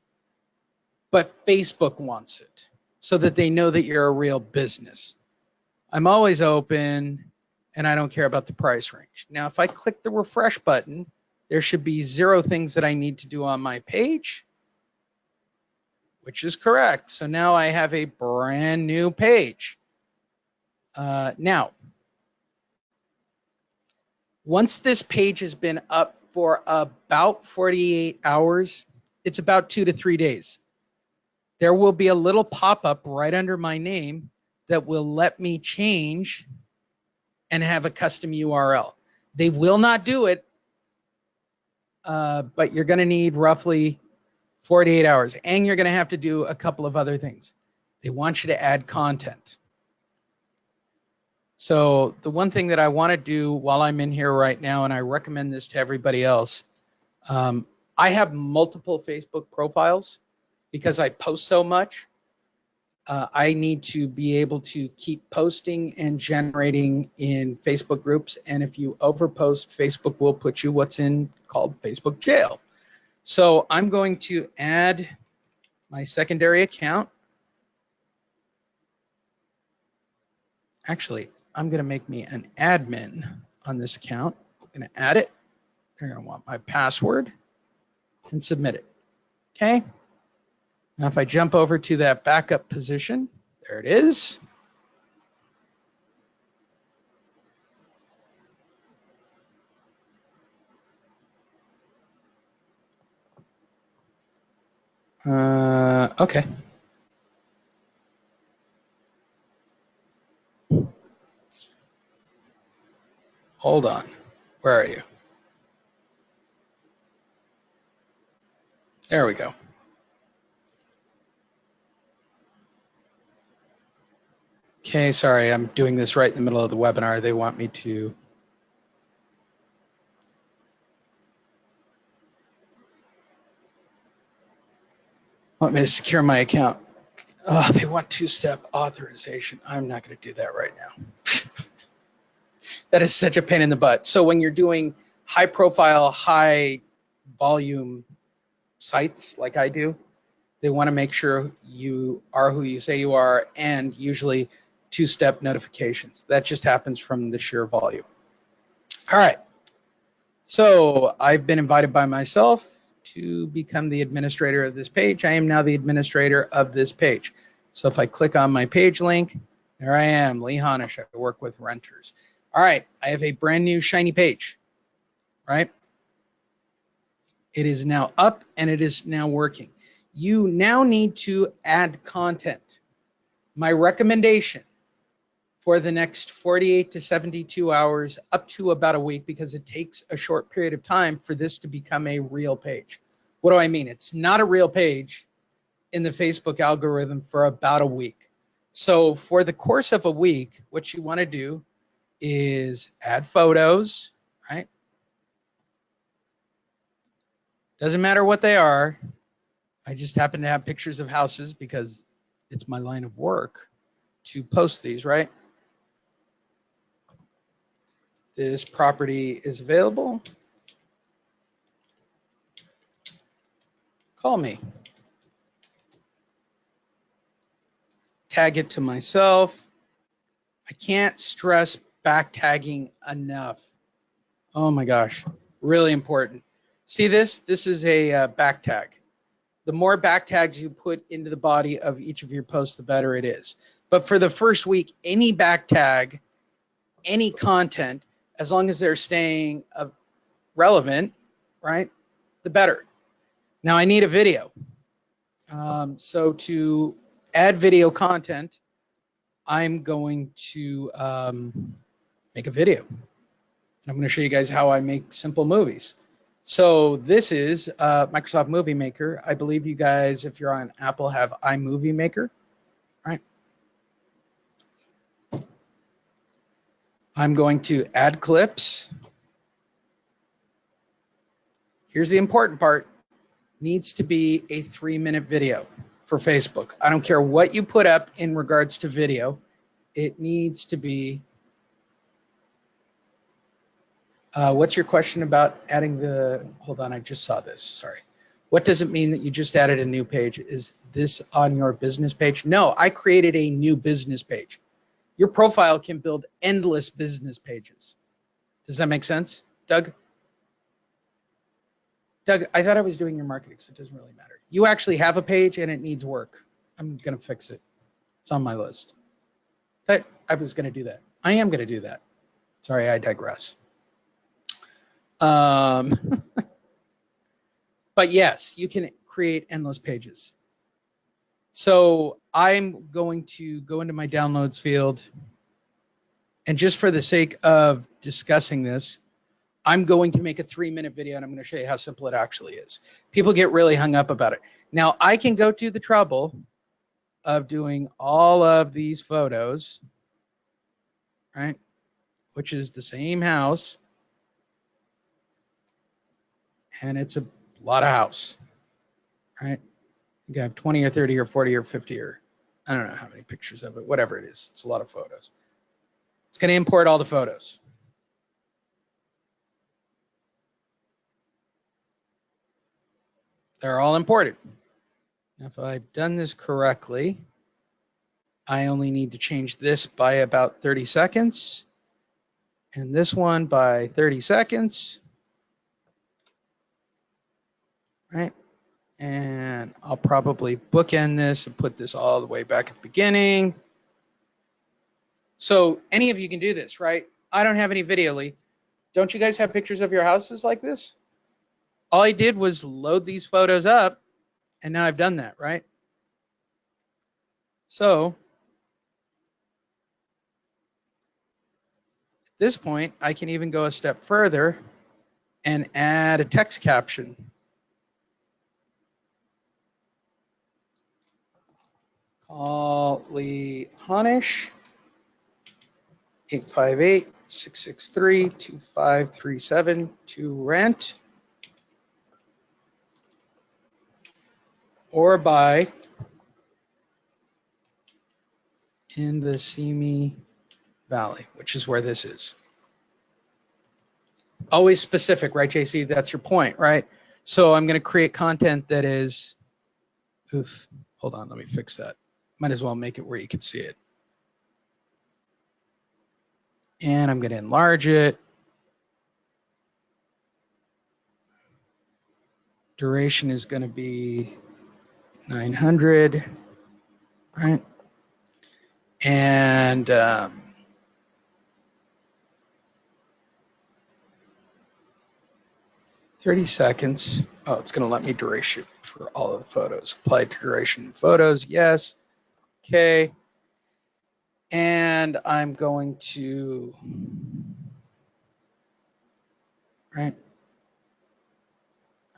But Facebook wants it so that they know that you're a real business. I'm always open and I don't care about the price range. Now, if I click the refresh button, there should be 0 things that I need to do on my page, which is correct. So now I have a brand new page. Now, once this page has been up for about 48 hours, it's about 2 to 3 days. There will be a little pop-up right under my name that will let me change and have a custom URL. They will not do it, but you're going to need roughly 48 hours, and you're going to have to do a couple of other things. They want you to add content. So the one thing that I want to do while I'm in here right now, and I recommend this to everybody else, I have multiple Facebook profiles because I post so much. I need to be able to keep posting and generating in Facebook groups. And if you overpost, Facebook will put you what's called Facebook jail. So I'm going to add my secondary account. Actually, I'm going to make me an admin on this account. I'm going to add it. They're going to want my password and submit it. Okay. Now, if I jump over to that backup position, there it is. Okay. Hold on. Where are you? There we go. Okay, sorry, I'm doing this right in the middle of the webinar. They want me to. Want me to secure my account. Oh, they want 2-step authorization. I'm not going to do that right now. That is such a pain in the butt. So when you're doing high profile, high volume sites like I do, they want to make sure you are who you say you are, and usually 2-step notifications. That just happens from the sheer volume. All right. So I've been invited by myself to become the administrator of this page. I am now the administrator of this page. So if I click on my page link There I am, Lee Honish. I work with renters. All right, I have a brand new shiny page, right? It is now up and it is now working. You now need to add content. My recommendation for the next 48 to 72 hours, up to about a week, because it takes a short period of time for this to become a real page. What do I mean? It's not a real page in the Facebook algorithm for about a week. So for the course of a week, what you want to do is add photos, right? Doesn't matter what they are. I just happen to have pictures of houses because it's my line of work to post these, right? This property is available. Call me. Tag it to myself. I can't stress back tagging enough. Oh my gosh, really important. See this? This is a back tag. The more back tags you put into the body of each of your posts, the better it is. But for the first week, any back tag, any content, as long as they're staying relevant, right, the better. Now I need a video. So to add video content, I'm going to make a video. I'm going to show you guys how I make simple movies. So this is Microsoft Movie Maker. I believe you guys, if you're on Apple, have iMovie Maker. All right. I'm going to add clips. Here's the important part. Needs to be a 3-minute video for Facebook. I don't care what you put up in regards to video. It needs to be. What's your question about adding the, hold on, I just saw this, sorry. What does it mean that you just added a new page? Is this on your business page? No, I created a new business page. Your profile can build endless business pages. Does that make sense, Doug? Doug, I thought I was doing your marketing, so it doesn't really matter. You actually have a page and it needs work. I'm gonna fix it. It's on my list. I was gonna do that. I am gonna do that. Sorry, I digress. But yes, you can create endless pages. So I'm going to go into my downloads field. And just for the sake of discussing this, I'm going to make a 3-minute video and I'm going to show you how simple it actually is. People get really hung up about it. Now I can go to the trouble of doing all of these photos, right? Which is the same house. And it's a lot of house, right? You can have 20 or 30 or 40 or 50 or I don't know how many pictures of it, whatever it is. It's a lot of photos. It's going to import all the photos. They're all imported. Now, if I've done this correctly, I only need to change this by about 30 seconds and this one by 30 seconds, right? And I'll probably bookend this and put this all the way back at the beginning. So any of you can do this, right? I don't have any video, Lee. Don't you guys have pictures of your houses like this? All I did was load these photos up, and now I've done that, right? So at this point, I can even go a step further and add a text caption. Call Lee Honish, 858-663-2537 to rent or buy in the Simi Valley, which is where this is. Always specific, right, JC? That's your point, right? So I'm going to create content that is, oof, hold on, let me fix that. Might as well make it where you can see it. And I'm going to enlarge it. Duration is going to be 900, right? And 30 seconds. Oh, it's going to let me duration for all of the photos. Apply to duration photos. Yes. Okay. And I'm going to, right.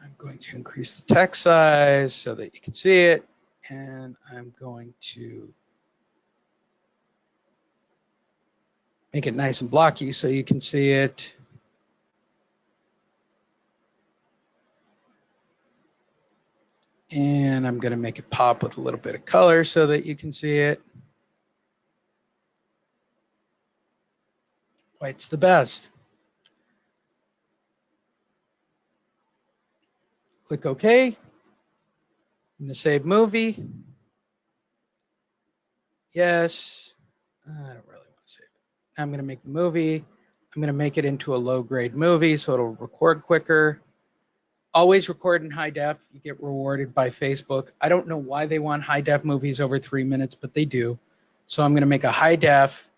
I'm going to increase the text size so that you can see it. And I'm going to make it nice and blocky so you can see it. And I'm going to make it pop with a little bit of color so that you can see it. White's the best. Click OK. I'm going to save movie. Yes. I don't really want to save it. I'm going to make the movie. I'm going to make it into a low-grade movie so it'll record quicker. Always record in high def. You get rewarded by Facebook. I don't know why they want high def movies over 3 minutes, but they do. So I'm going to make a high def,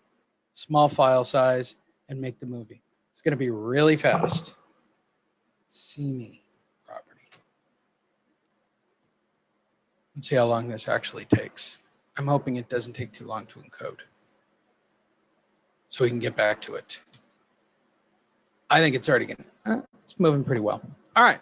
small file size, and make the movie. It's going to be really fast. See me property. Let's see how long this actually takes. I'm hoping it doesn't take too long to encode, so we can get back to it. I think it's already it's moving pretty well. All right.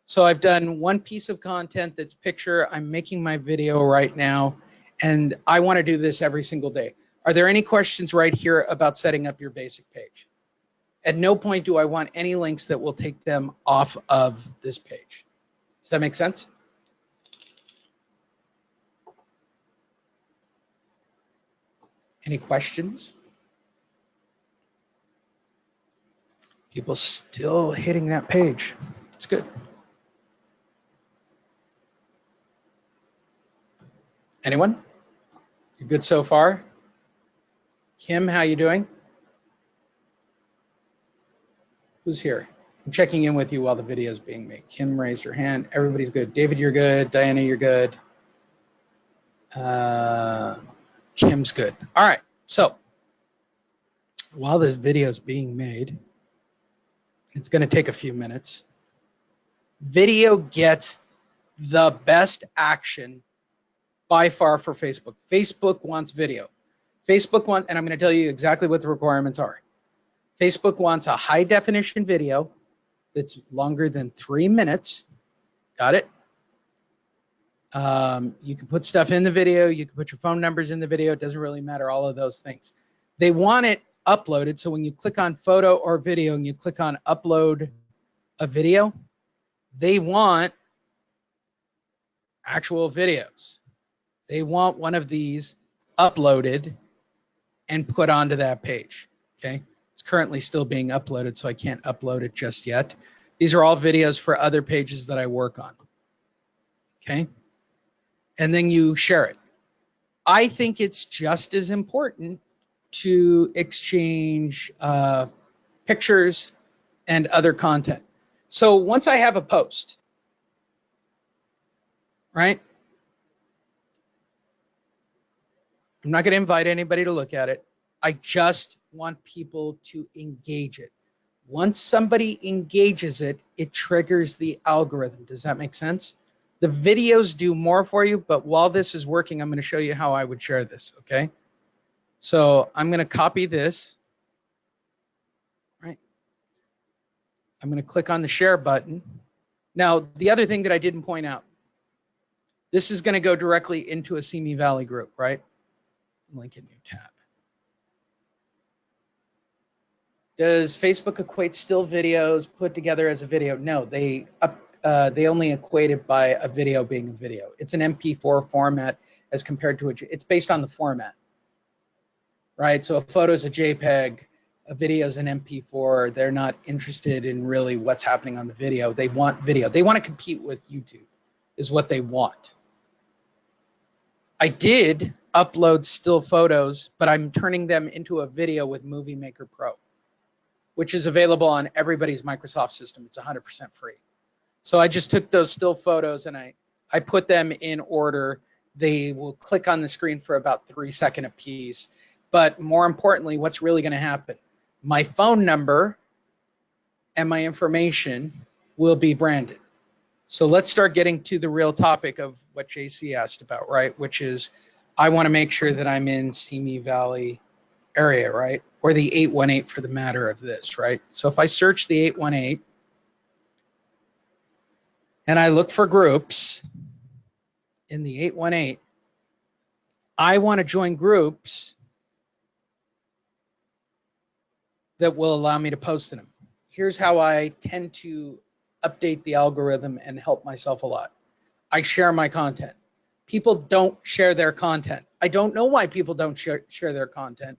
So I've done one piece of content that's picture. I'm making my video right now, and I want to do this every single day. Are there any questions right here about setting up your basic page? At no point do I want any links that will take them off of this page. Does that make sense? Any questions? People still hitting that page. It's good. Anyone? You good so far? Kim, how you doing? Who's here? I'm checking in with you while the video is being made. Kim raised her hand. Everybody's good. David, you're good. Diana, you're good. Kim's good. All right. So while this video is being made, it's going to take a few minutes. Video gets the best action by far for Facebook. Facebook wants video. Facebook wants, and I'm going to tell you exactly what the requirements are. Facebook wants a high definition video that's longer than 3 minutes. Got it? You can put stuff in the video. You can put your phone numbers in the video. It doesn't really matter, all of those things. They want it uploaded. So when you click on photo or video and you click on upload a video, they want actual videos. They want one of these uploaded and put onto that page. Okay. It's currently still being uploaded, so I can't upload it just yet. These are all videos for other pages that I work on. Okay. And then you share it. I think it's just as important to exchange pictures and other content. So once I have a post, right? I'm not going to invite anybody to look at it. I just want people to engage it. Once somebody engages it, it triggers the algorithm. Does that make sense? The videos do more for you, but while this is working, I'm going to show you how I would share this, okay? So I'm going to copy this, right? I'm going to click on the share button. Now, the other thing that I didn't point out, this is going to go directly into a Simi Valley group, right? Link in new tab. Does Facebook equate still videos put together as a video? No, they only equate it by a video being a video. It's an MP4 format as compared to it's based on the format, right? So a photo is a JPEG, a video is an MP4. They're not interested in really what's happening on the video. They want video. They want to compete with YouTube is what they want. I did upload still photos, but I'm turning them into a video with Movie Maker Pro, which is available on everybody's Microsoft system. It's 100% free. So I just took those still photos and I put them in order they will click on the screen for about 3 seconds apiece. But more importantly, what's really going to happen? My phone number and my information will be branded. So let's start getting to the real topic of what JC asked about, right? Which is, I want to make sure that I'm in Simi Valley area, right? Or the 818 for the matter of this, right? So if I search the 818 and I look for groups in the 818, I want to join groups that will allow me to post in them. Here's how I tend to update the algorithm and help myself a lot. I share my content. People don't share their content. I don't know why people don't share their content.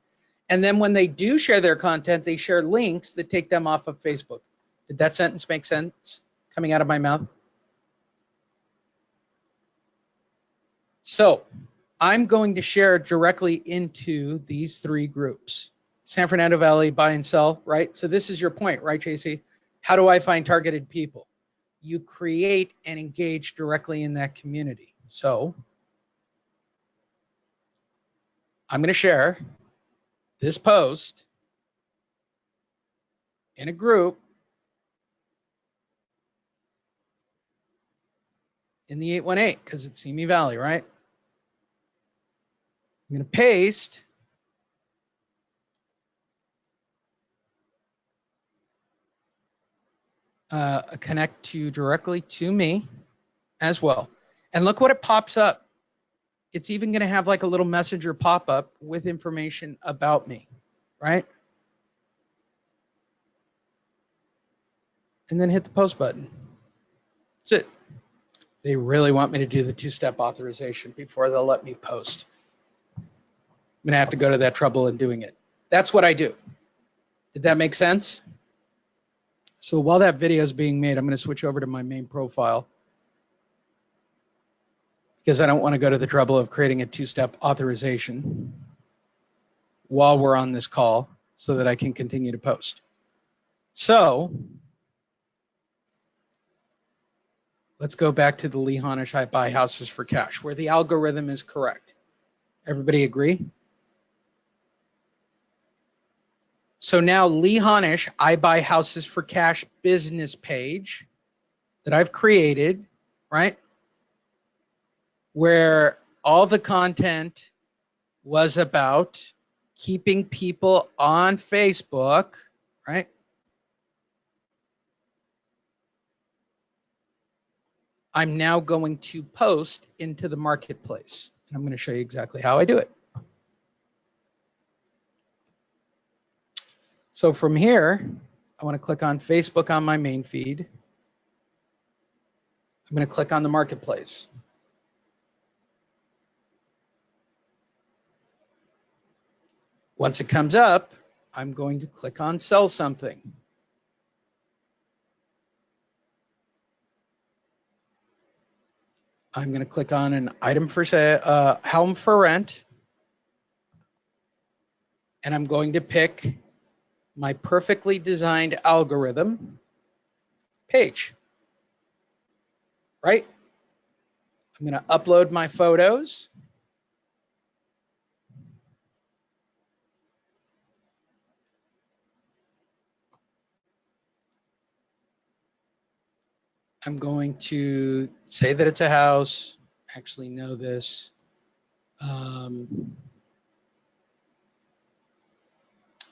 And then when they do share their content, they share links that take them off of Facebook. Did that sentence make sense coming out of my mouth? So I'm going to share directly into these 3 groups. San Fernando Valley buy and sell, right? So this is your point, right, JC? How do I find targeted people? You create and engage directly in that community. So I'm going to share this post in a group in the 818 because it's Simi Valley, right? I'm going to paste a connect to directly to me as well. And look what it pops up. It's even going to have like a little messenger pop up with information about me, right? And then hit the post button. That's it. They really want me to do the 2-step authorization before they'll let me post. I'm going to have to go to that trouble in doing it. That's what I do. Did that make sense? So while that video is being made, I'm going to switch over to my main profile because I don't want to go to the trouble of creating a 2-step authorization while we're on this call so that I can continue to post. So let's go back to the Lee Honish I buy houses for cash where the algorithm is correct. Everybody agree? So now Lee Honish I buy houses for cash business page that I've created, right? Where all the content was about keeping people on Facebook, right? I'm now going to post into the marketplace. And I'm going to show you exactly how I do it. So from here, I want to click on Facebook on my main feed. I'm going to click on the marketplace. Once it comes up, I'm going to click on sell something. I'm going to click on an item for sale, home for rent. And I'm going to pick my perfectly designed algorithm page, right? I'm going to upload my photos. I'm going to say that it's a house. Actually know this.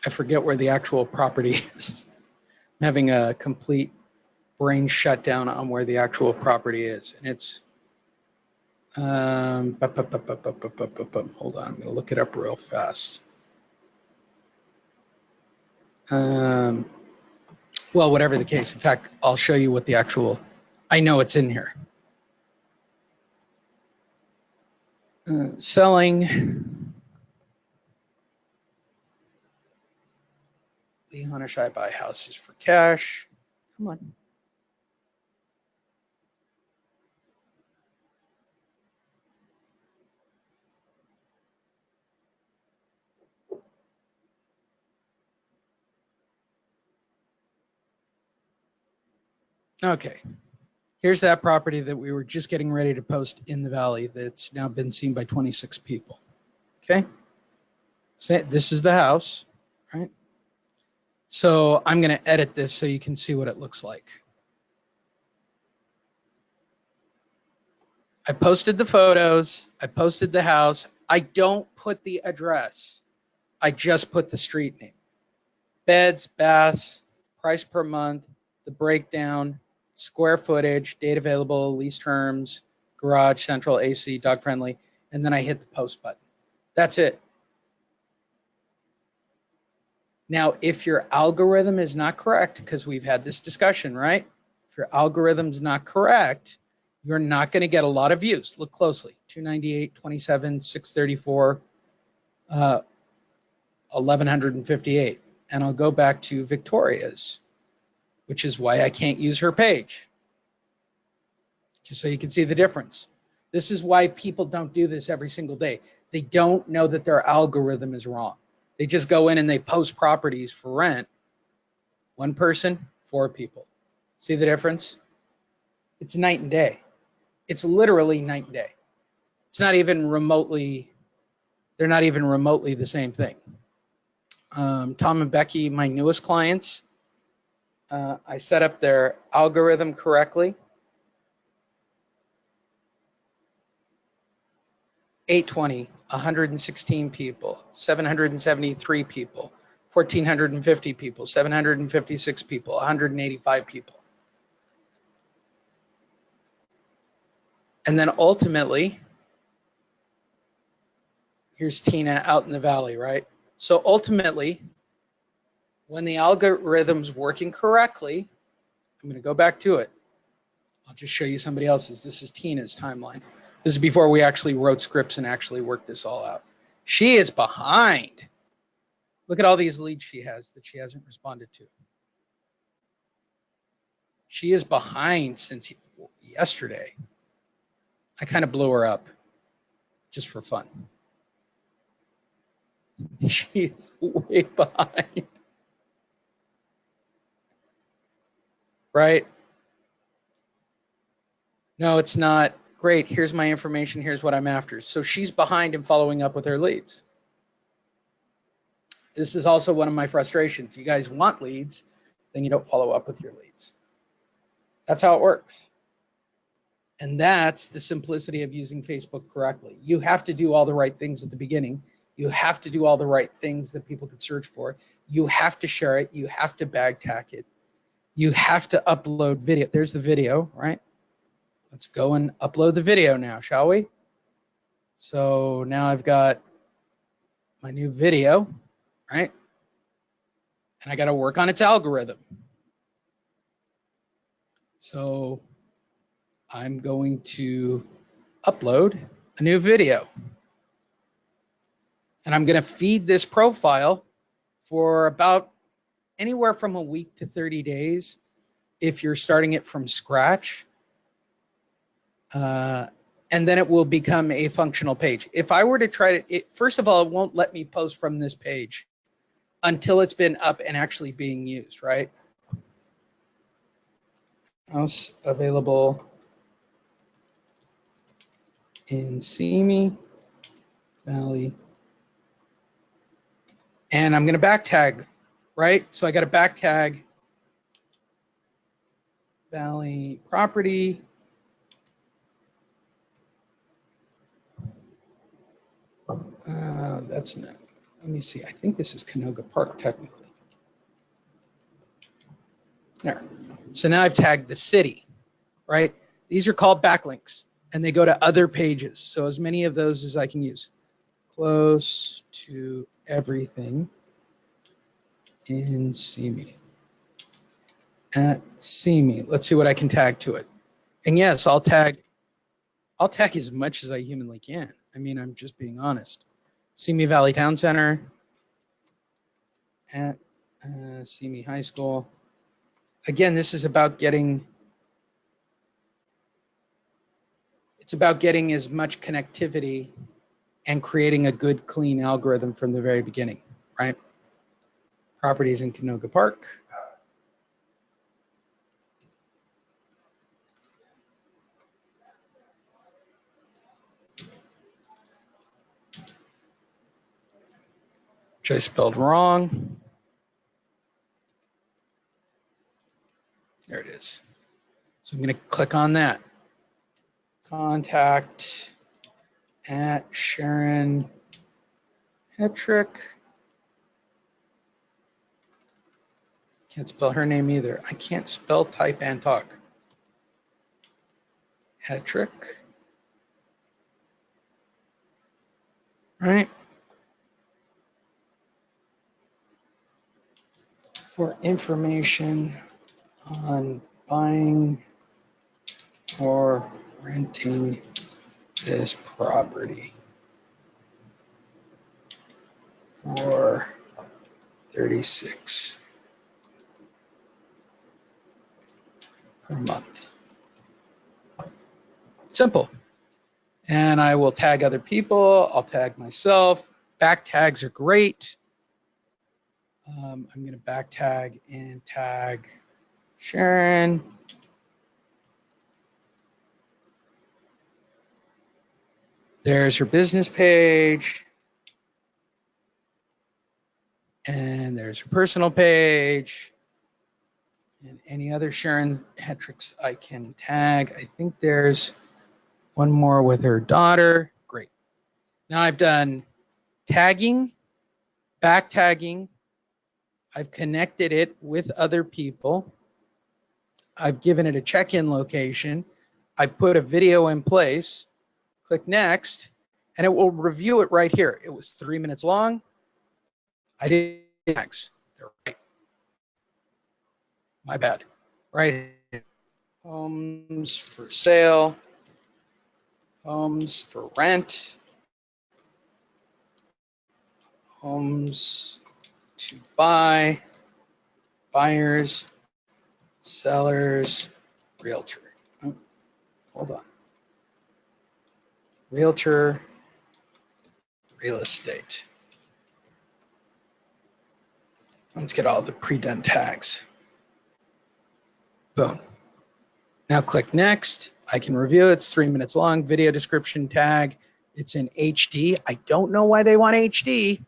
I forget where the actual property is. I'm having a complete brain shutdown on where the actual property is. And it's, hold on, I'm going to look it up real fast. Well, whatever the case. In fact, I'll show you what the actual, I know it's in here. Selling Lee Honish I buy houses for cash. Come on. Okay, Here's that property that we were just getting ready to post in the valley that's now been seen by 26 people. Okay. So this is the house, right? So I'm going to edit this so you can see what it looks like. I posted the photos. I posted the house. I don't put the address. I just put the street name. Beds, baths, price per month, the breakdown, square footage, date available, lease terms, garage, central, AC, dog friendly, and then I hit the post button. That's it. Now, if your algorithm is not correct, because we've had this discussion, right? If your algorithm's not correct, you're not going to get a lot of views. Look closely. 298, 27, 634, 1158. And I'll go back to Victoria's, which is why I can't use her page. Just so you can see the difference. This is why people don't do this every single day. They don't know that their algorithm is wrong. They just go in and they post properties for rent. One person, 4 people. See the difference? It's night and day. It's literally night and day. It's not even remotely, they're not even remotely the same thing. Tom and Becky, my newest clients, I set up their algorithm correctly. 820, 116 people, 773 people, 1,450 people, 756 people, 185 people. And then ultimately, here's Tina out in the valley, right? So ultimately, when the algorithm's working correctly, I'm going to go back to it. I'll just show you somebody else's. This is Tina's timeline. This is before we actually wrote scripts and actually worked this all out. She is behind. Look at all these leads she has that she hasn't responded to. She is behind since yesterday. I kind of blew her up just for fun. She is way behind. Right? No, it's not. Great. Here's my information. Here's what I'm after. So she's behind in following up with her leads. This is also one of my frustrations. You guys want leads, then you don't follow up with your leads. That's how it works. And that's the simplicity of using Facebook correctly. You have to do all the right things at the beginning. You have to do all the right things that people could search for. You have to share it. You have to bag tag it. You have to upload video. There's the video, right? Let's go and upload the video now, shall we? So now I've got my new video, right? And I got to work on its algorithm. So I'm going to upload a new video. And I'm going to feed this profile for about anywhere from a week to 30 days if you're starting it from scratch. And then it will become a functional page. If I were to try to, first of all, it won't let me post from this page until it's been up and actually being used, right? House available in Simi Valley. And I'm going to back tag, right? So I got to back tag Valley property. That's not, let me see. I think this is Canoga Park technically. There. So now I've tagged the city, right? These are called backlinks and they go to other pages. So as many of those as I can use. Close to everything in Simi. At Simi. Let's see what I can tag to it. And yes, I'll tag as much as I humanly can. I mean, I'm just being honest. Simi Valley Town Center at Simi High School. Again, this is about getting, it's about getting as much connectivity and creating a good, clean algorithm from the very beginning, right? Properties in Canoga Park. which I spelled wrong. There it is. So I'm going to click on that. Contact at Sharon Hetrick. Can't spell her name either. I can't spell, type, and talk. Hetrick. Right. For information on buying or renting this property for $36 per month. Simple. And I will tag other people. I'll tag myself. Back tags are great. I'm going to back tag and tag Sharon. There's her business page. And there's her personal page. And any other Sharon Hetricks I can tag. I think there's one more with her daughter. Great. Now I've done tagging, back tagging. I've connected it with other people. I've given it a check-in location. I put a video in place. Click next, and it will review it right here. It was 3 minutes long. I didn't next. They're right. My bad. Right. Homes for sale. Homes for rent. Homes to buy. Buyers. Sellers. Realtor. Oh, hold on. Realtor. Real estate. Let's get all the pre-done tags. Boom. Now click next. I can review it. It's 3 minutes long. Video description tag. It's in HD. I don't know why they want HD.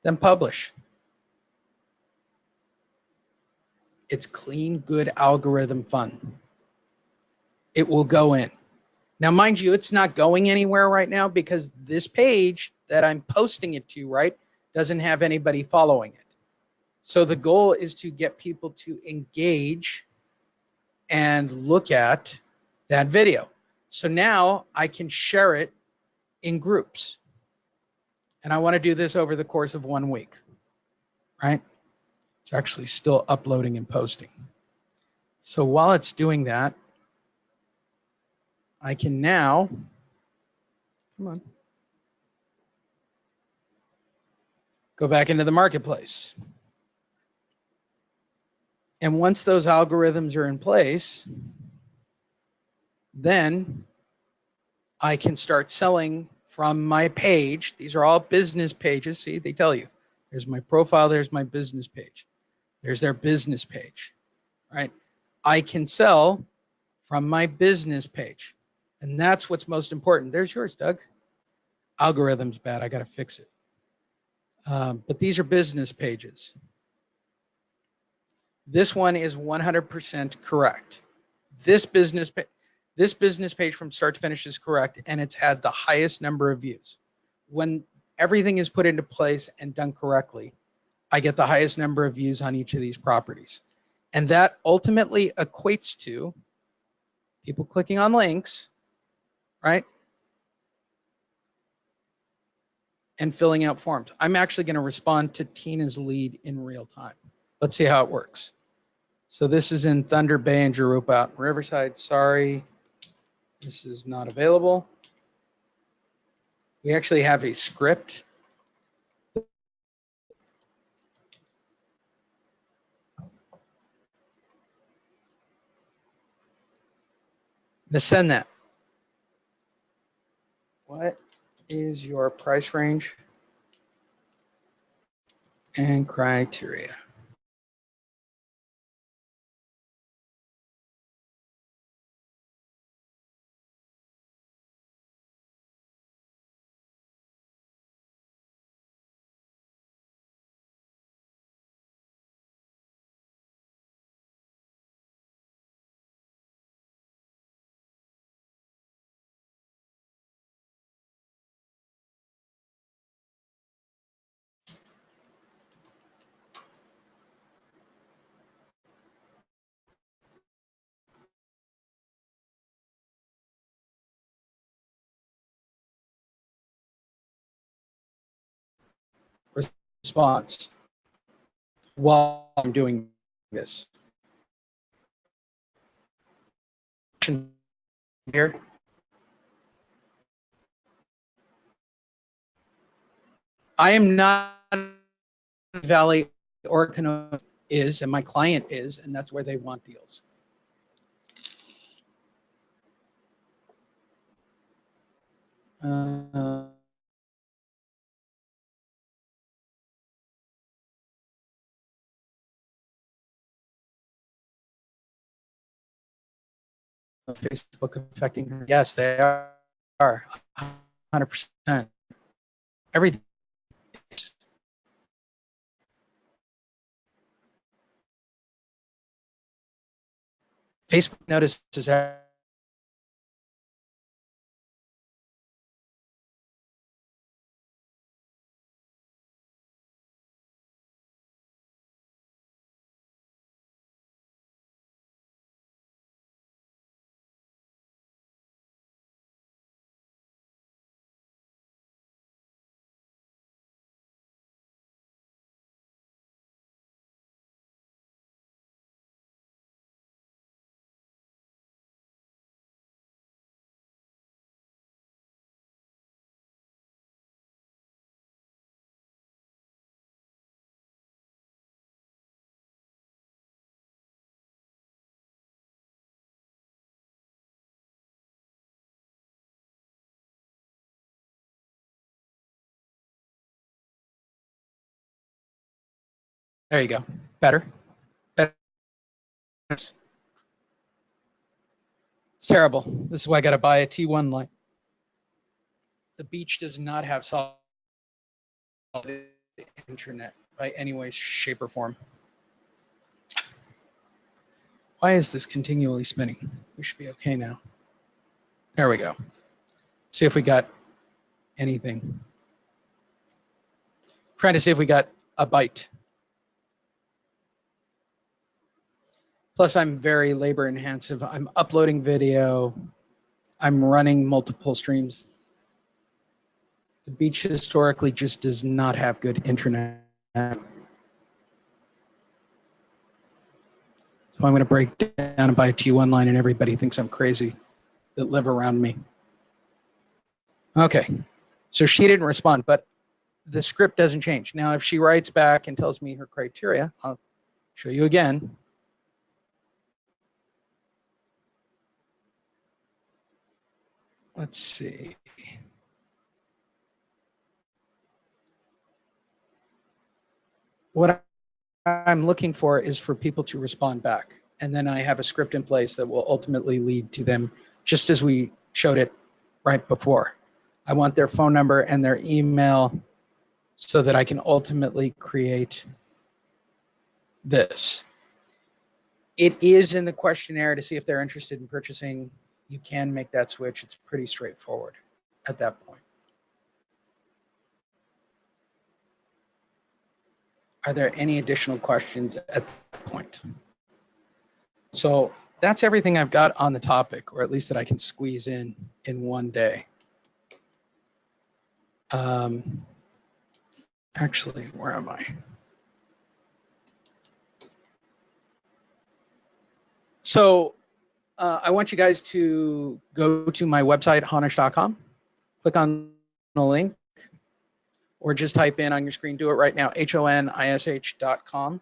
Then publish. It's clean, good algorithm fun. It will go in. Now, mind you, it's not going anywhere right now because this page that I'm posting it to, right, doesn't have anybody following it. So the goal is to get people to engage and look at that video. So now I can share it in groups. And I want to do this over the course of 1 week, right? It's actually still uploading and posting. So while it's doing that, I can now, come on, go back into the marketplace. And once those algorithms are in place, then I can start selling from my page. These are all business pages. See, they tell you. There's my profile, there's my business page. There's their business page, right? I can sell from my business page. And that's what's most important. There's yours, Doug. Algorithm's bad. I got to fix it. But these are business pages. This one is 100% correct. This business page from start to finish is correct, and it's had the highest number of views. When everything is put into place and done correctly, I get the highest number of views on each of these properties. And that ultimately equates to people clicking on links, right? And filling out forms. I'm actually going to respond to Tina's lead in real time. Let's see how it works. So this is in Thunder Bay and Jurupa out in Riverside. Sorry, this is not available. We actually have a script. Let's send that. What is your price range and criteria? response while I'm doing this. Here. I am not Valley or Canova is, and my client is, and that's where they want deals. Facebook affecting her? Yes, they are 100%. Everything. Facebook notices there you go. Better. It's terrible. This is why I got to buy a T1 line. The beach does not have solid internet by any way, shape, or form. Why is this continually spinning? We should be okay now. There we go. See if we got anything. Trying to see if we got a bite. Plus, I'm very labor intensive. I'm uploading video. I'm running multiple streams. The beach historically just does not have good internet. So I'm going to break down and buy a T1 line, and everybody thinks I'm crazy that live around me. Okay, so she didn't respond, but the script doesn't change. Now, if she writes back and tells me her criteria, I'll show you again. Let's see. What I'm looking for is for people to respond back. And then I have a script in place that will ultimately lead to them, just as we showed it right before. I want their phone number and their email so that I can ultimately create this. It is in the questionnaire to see if they're interested in purchasing. You can make that switch. It's pretty straightforward at that point. Are there any additional questions at that point? So that's everything I've got on the topic, or at least that I can squeeze in one day. Actually, where am I? So I want you guys to go to my website, honish.com, click on the link, or just type in on your screen, do it right now, honish.com,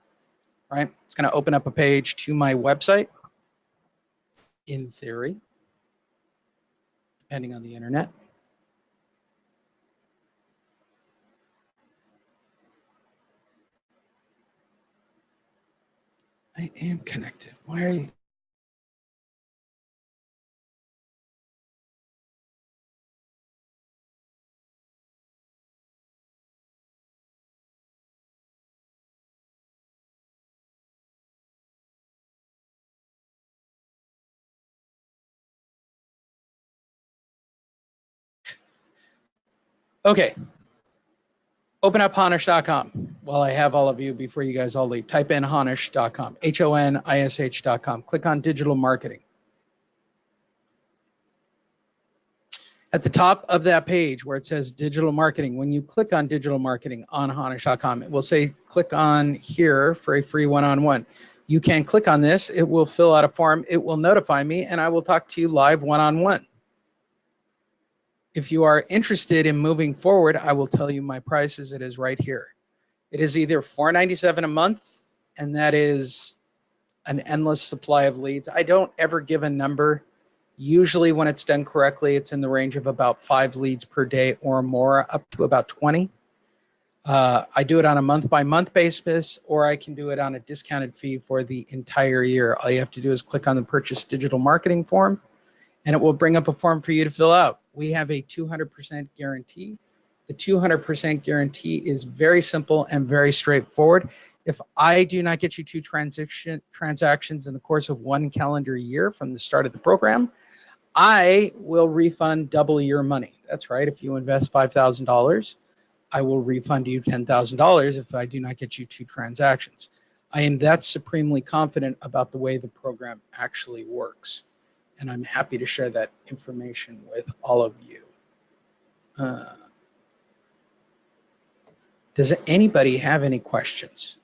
right? It's going to open up a page to my website, in theory, depending on the internet. I am connected. Why are you? Okay. Open up honish.com while I have all of you before you guys all leave. Type in honish.com, honish.com. Click on digital marketing. At the top of that page where it says digital marketing, when you click on digital marketing on Honish.com, it will say click on here for a free one-on-one. You can click on this, it will fill out a form, it will notify me, and I will talk to you live one-on-one. If you are interested in moving forward, I will tell you my prices. It is right here. It is either $4.97 a month, and that is an endless supply of leads. I don't ever give a number. Usually when it's done correctly, it's in the range of about 5 leads per day or more, up to about 20. I do it on a month-by-month basis, or I can do it on a discounted fee for the entire year. All you have to do is click on the purchase digital marketing form, and it will bring up a form for you to fill out. We have a 200% guarantee. The 200% guarantee is very simple and very straightforward. If I do not get you 2 transactions in the course of 1 calendar year from the start of the program, I will refund double your money. That's right. If you invest $5,000, I will refund you $10,000 if I do not get you 2 transactions. I am that supremely confident about the way the program actually works, and I'm happy to share that information with all of you. Does anybody have any questions?